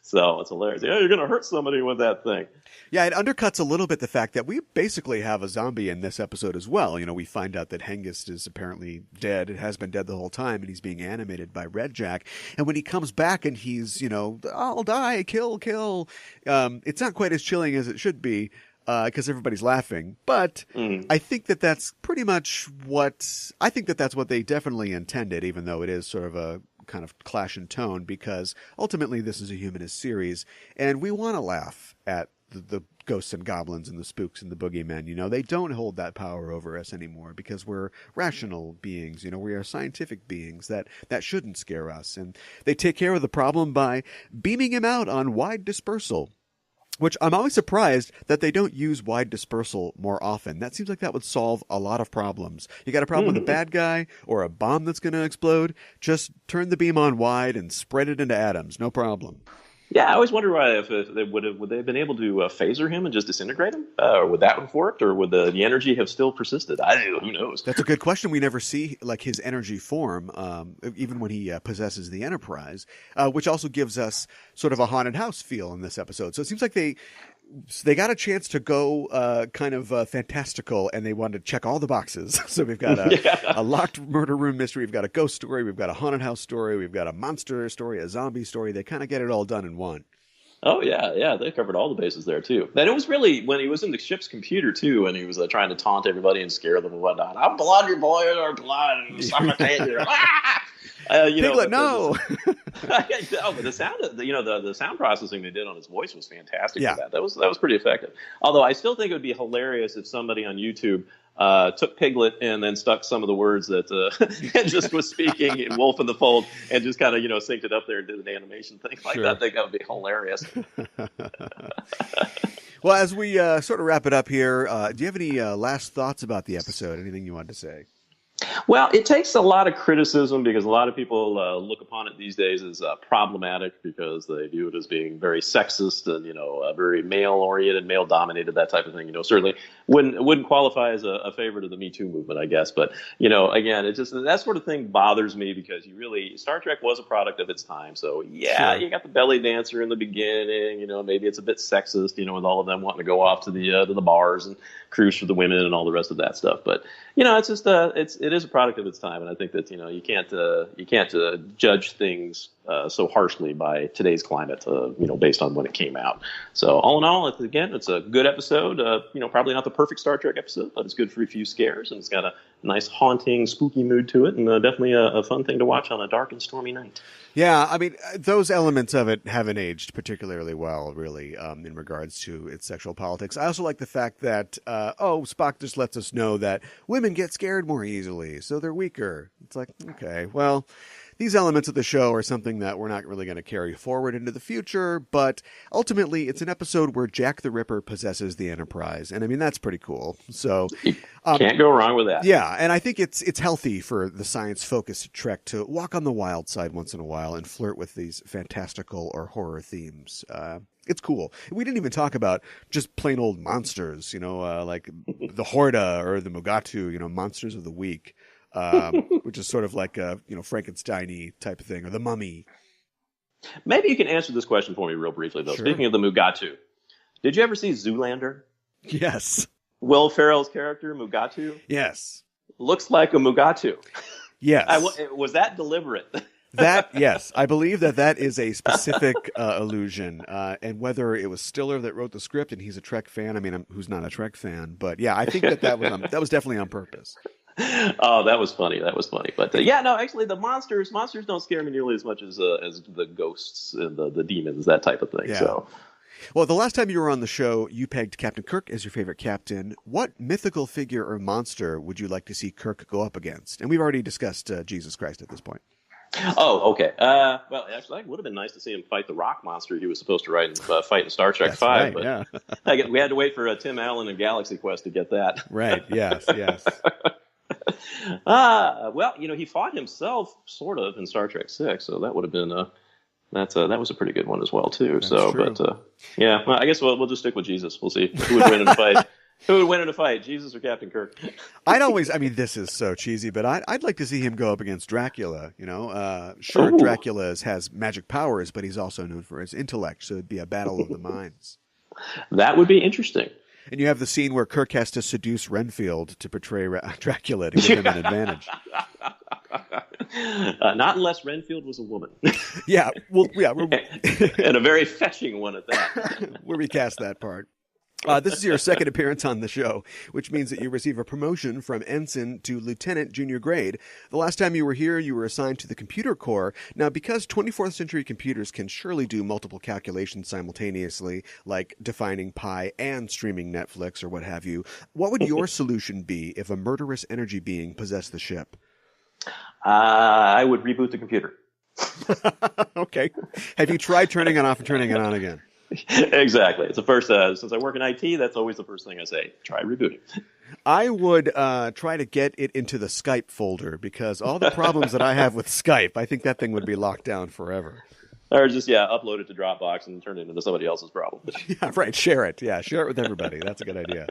So it's hilarious. Yeah, you're going to hurt somebody with that thing.
Yeah, it undercuts a little bit the fact that we basically have a zombie in this episode as well. We find out that Hengist is apparently dead. It has been dead the whole time, and he's being animated by Red Jack. And when he comes back and he's, I'll die, kill. It's not quite as chilling as it should be. Because everybody's laughing, but I think that's pretty much I think that's what they definitely intended, even though it is sort of a kind of clash in tone, because ultimately this is a humanist series, and we want to laugh at the ghosts and goblins and the spooks and the boogeymen. They don't hold that power over us anymore because we're rational beings. We are scientific beings that shouldn't scare us, and they take care of the problem by beaming him out on wide dispersal. Which I'm always surprised that they don't use wide dispersal more often. That seems like that would solve a lot of problems. You got a problem with a bad guy or a bomb that's going to explode? Just turn the beam on wide and spread it into atoms. No problem.
Yeah, I always wonder why if they would they have been able to phaser him and just disintegrate him, or would that have worked, or would the energy have still persisted? Who knows?
That's a good question. We never see like his energy form, even when he possesses the Enterprise, which also gives us sort of a haunted house feel in this episode. So it seems like they got a chance to go kind of fantastical, and they wanted to check all the boxes. So we've got a locked murder room mystery, we've got a ghost story, we've got a haunted house story, we've got a monster story, a zombie story. They kind of get it all done in one.
Oh, yeah, they covered all the bases there, too. And it was really, when he was in the ship's computer, too, and he was trying to taunt everybody and scare them and whatnot. I'm blood, your boy, or blood, and suffocate you.
Piglet, no!
Oh, but the sound, the sound processing they did on his voice was fantastic. For that. That was pretty effective. Although I still think it would be hilarious if somebody on YouTube took Piglet and then stuck some of the words that and just was speaking in Wolf in the Fold and just kind of synced it up there and did an animation thing like that. I think that would be hilarious.
Well, as we sort of wrap it up here, do you have any last thoughts about the episode? Anything you wanted to say?
Well, it takes a lot of criticism because a lot of people look upon it these days as problematic because they view it as being very sexist and, very male-oriented, male-dominated, that type of thing. Certainly wouldn't qualify as a favorite of the Me Too movement, I guess. But, again, it just that sort of thing bothers me because Star Trek was a product of its time. So, yeah, You got the belly dancer in the beginning. Maybe it's a bit sexist, with all of them wanting to go off to the bars and cruise for the women and all the rest of that stuff. But, it's just it is a product of its time, and I think that you can't judge things so harshly by today's climate, based on when it came out. So all in all, it's a good episode. Probably not the perfect Star Trek episode, but it's good for a few scares, and it's got a nice, haunting, spooky mood to it, and definitely a fun thing to watch on a dark and stormy night.
Yeah, I mean, those elements of it haven't aged particularly well, really, in regards to its sexual politics. I also like the fact that, Spock just lets us know that women get scared more easily, so they're weaker. It's like, okay, well, these elements of the show are something that we're not really going to carry forward into the future, but ultimately it's an episode where Jack the Ripper possesses the Enterprise, and I mean, that's pretty cool. So
can't go wrong with that.
Yeah, and I think it's healthy for the science-focused Trek to walk on the wild side once in a while and flirt with these fantastical or horror themes. It's cool. We didn't even talk about just plain old monsters, like the Horda or the Mugatu, monsters of the week. Which is sort of like a Frankenstein-y type of thing, or the Mummy.
Maybe you can answer this question for me real briefly, though. Sure. Speaking of the Mugatu, did you ever see Zoolander?
Yes.
Will Ferrell's character, Mugatu?
Yes.
Looks like a Mugatu.
Yes.
Was that deliberate?
Yes, I believe that is a specific allusion, and whether it was Stiller that wrote the script and he's a Trek fan, I mean, who's not a Trek fan, but yeah, I think that was definitely on purpose.
Oh, that was funny. But actually, the monsters don't scare me nearly as much as the ghosts and the demons, that type of thing. Yeah. So,
well, the last time you were on the show, you pegged Captain Kirk as your favorite captain. What mythical figure or monster would you like to see Kirk go up against? And we've already discussed Jesus Christ at this point.
Oh, okay. Well, actually, it would have been nice to see him fight the rock monster he was supposed to fight in Star Trek 5.
Right,
but we had to wait for Tim Allen and Galaxy Quest to get that.
Right. Yes.
Well, he fought himself sort of in Star Trek 6, so that would have been that was a pretty good one as well too.
That's true.
But well, I guess we'll just stick with Jesus. We'll see who would win in a fight. Who would win in a fight, Jesus or Captain Kirk?
This is so cheesy, but I'd like to see him go up against Dracula. Sure, Ooh. Dracula has magic powers, but he's also known for his intellect, so it'd be a battle of the minds.
That would be interesting.
And you have the scene where Kirk has to seduce Renfield to portray Dracula to give him an advantage.
Not unless Renfield was a woman.
Yeah,
and a very fetching one at that.
We'll recast that part. This is your second appearance on the show, which means that you receive a promotion from ensign to lieutenant junior grade. The last time you were here, you were assigned to the computer corps. Now, because 24th century computers can surely do multiple calculations simultaneously, like defining pi and streaming Netflix or what have you, what would your solution be if a murderous energy being possessed the ship?
I would reboot the computer.
Okay. Have you tried turning it off and turning it on again?
Exactly. It's the first, since I work in IT, that's always the first thing I say. Try rebooting.
I would try to get it into the Skype folder because all the problems that I have with Skype, I think that thing would be locked down forever.
Or just, upload it to Dropbox and turn it into somebody else's problem.
Yeah, right. Share it. Yeah, share it with everybody. That's a good idea.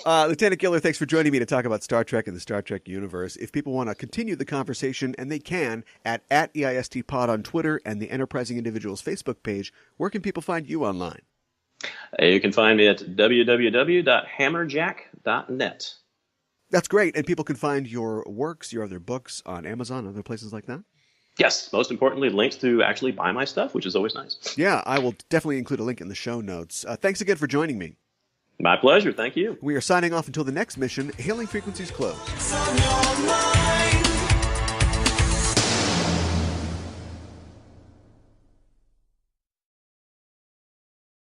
Lieutenant Giller, thanks for joining me to talk about Star Trek and the Star Trek universe. If people want to continue the conversation, and they can, at EISTPod on Twitter and the Enterprising Individuals Facebook page, where can people find you online?
You can find me at www.hammerjack.net.
That's great. And people can find your works, your other books on Amazon and other places like that?
Yes. Most importantly, links to actually buy my stuff, which is always nice.
Yeah, I will definitely include a link in the show notes. Thanks again for joining me.
My pleasure. Thank you.
We are signing off until the next mission. Hailing frequencies closed.
It's on your mind.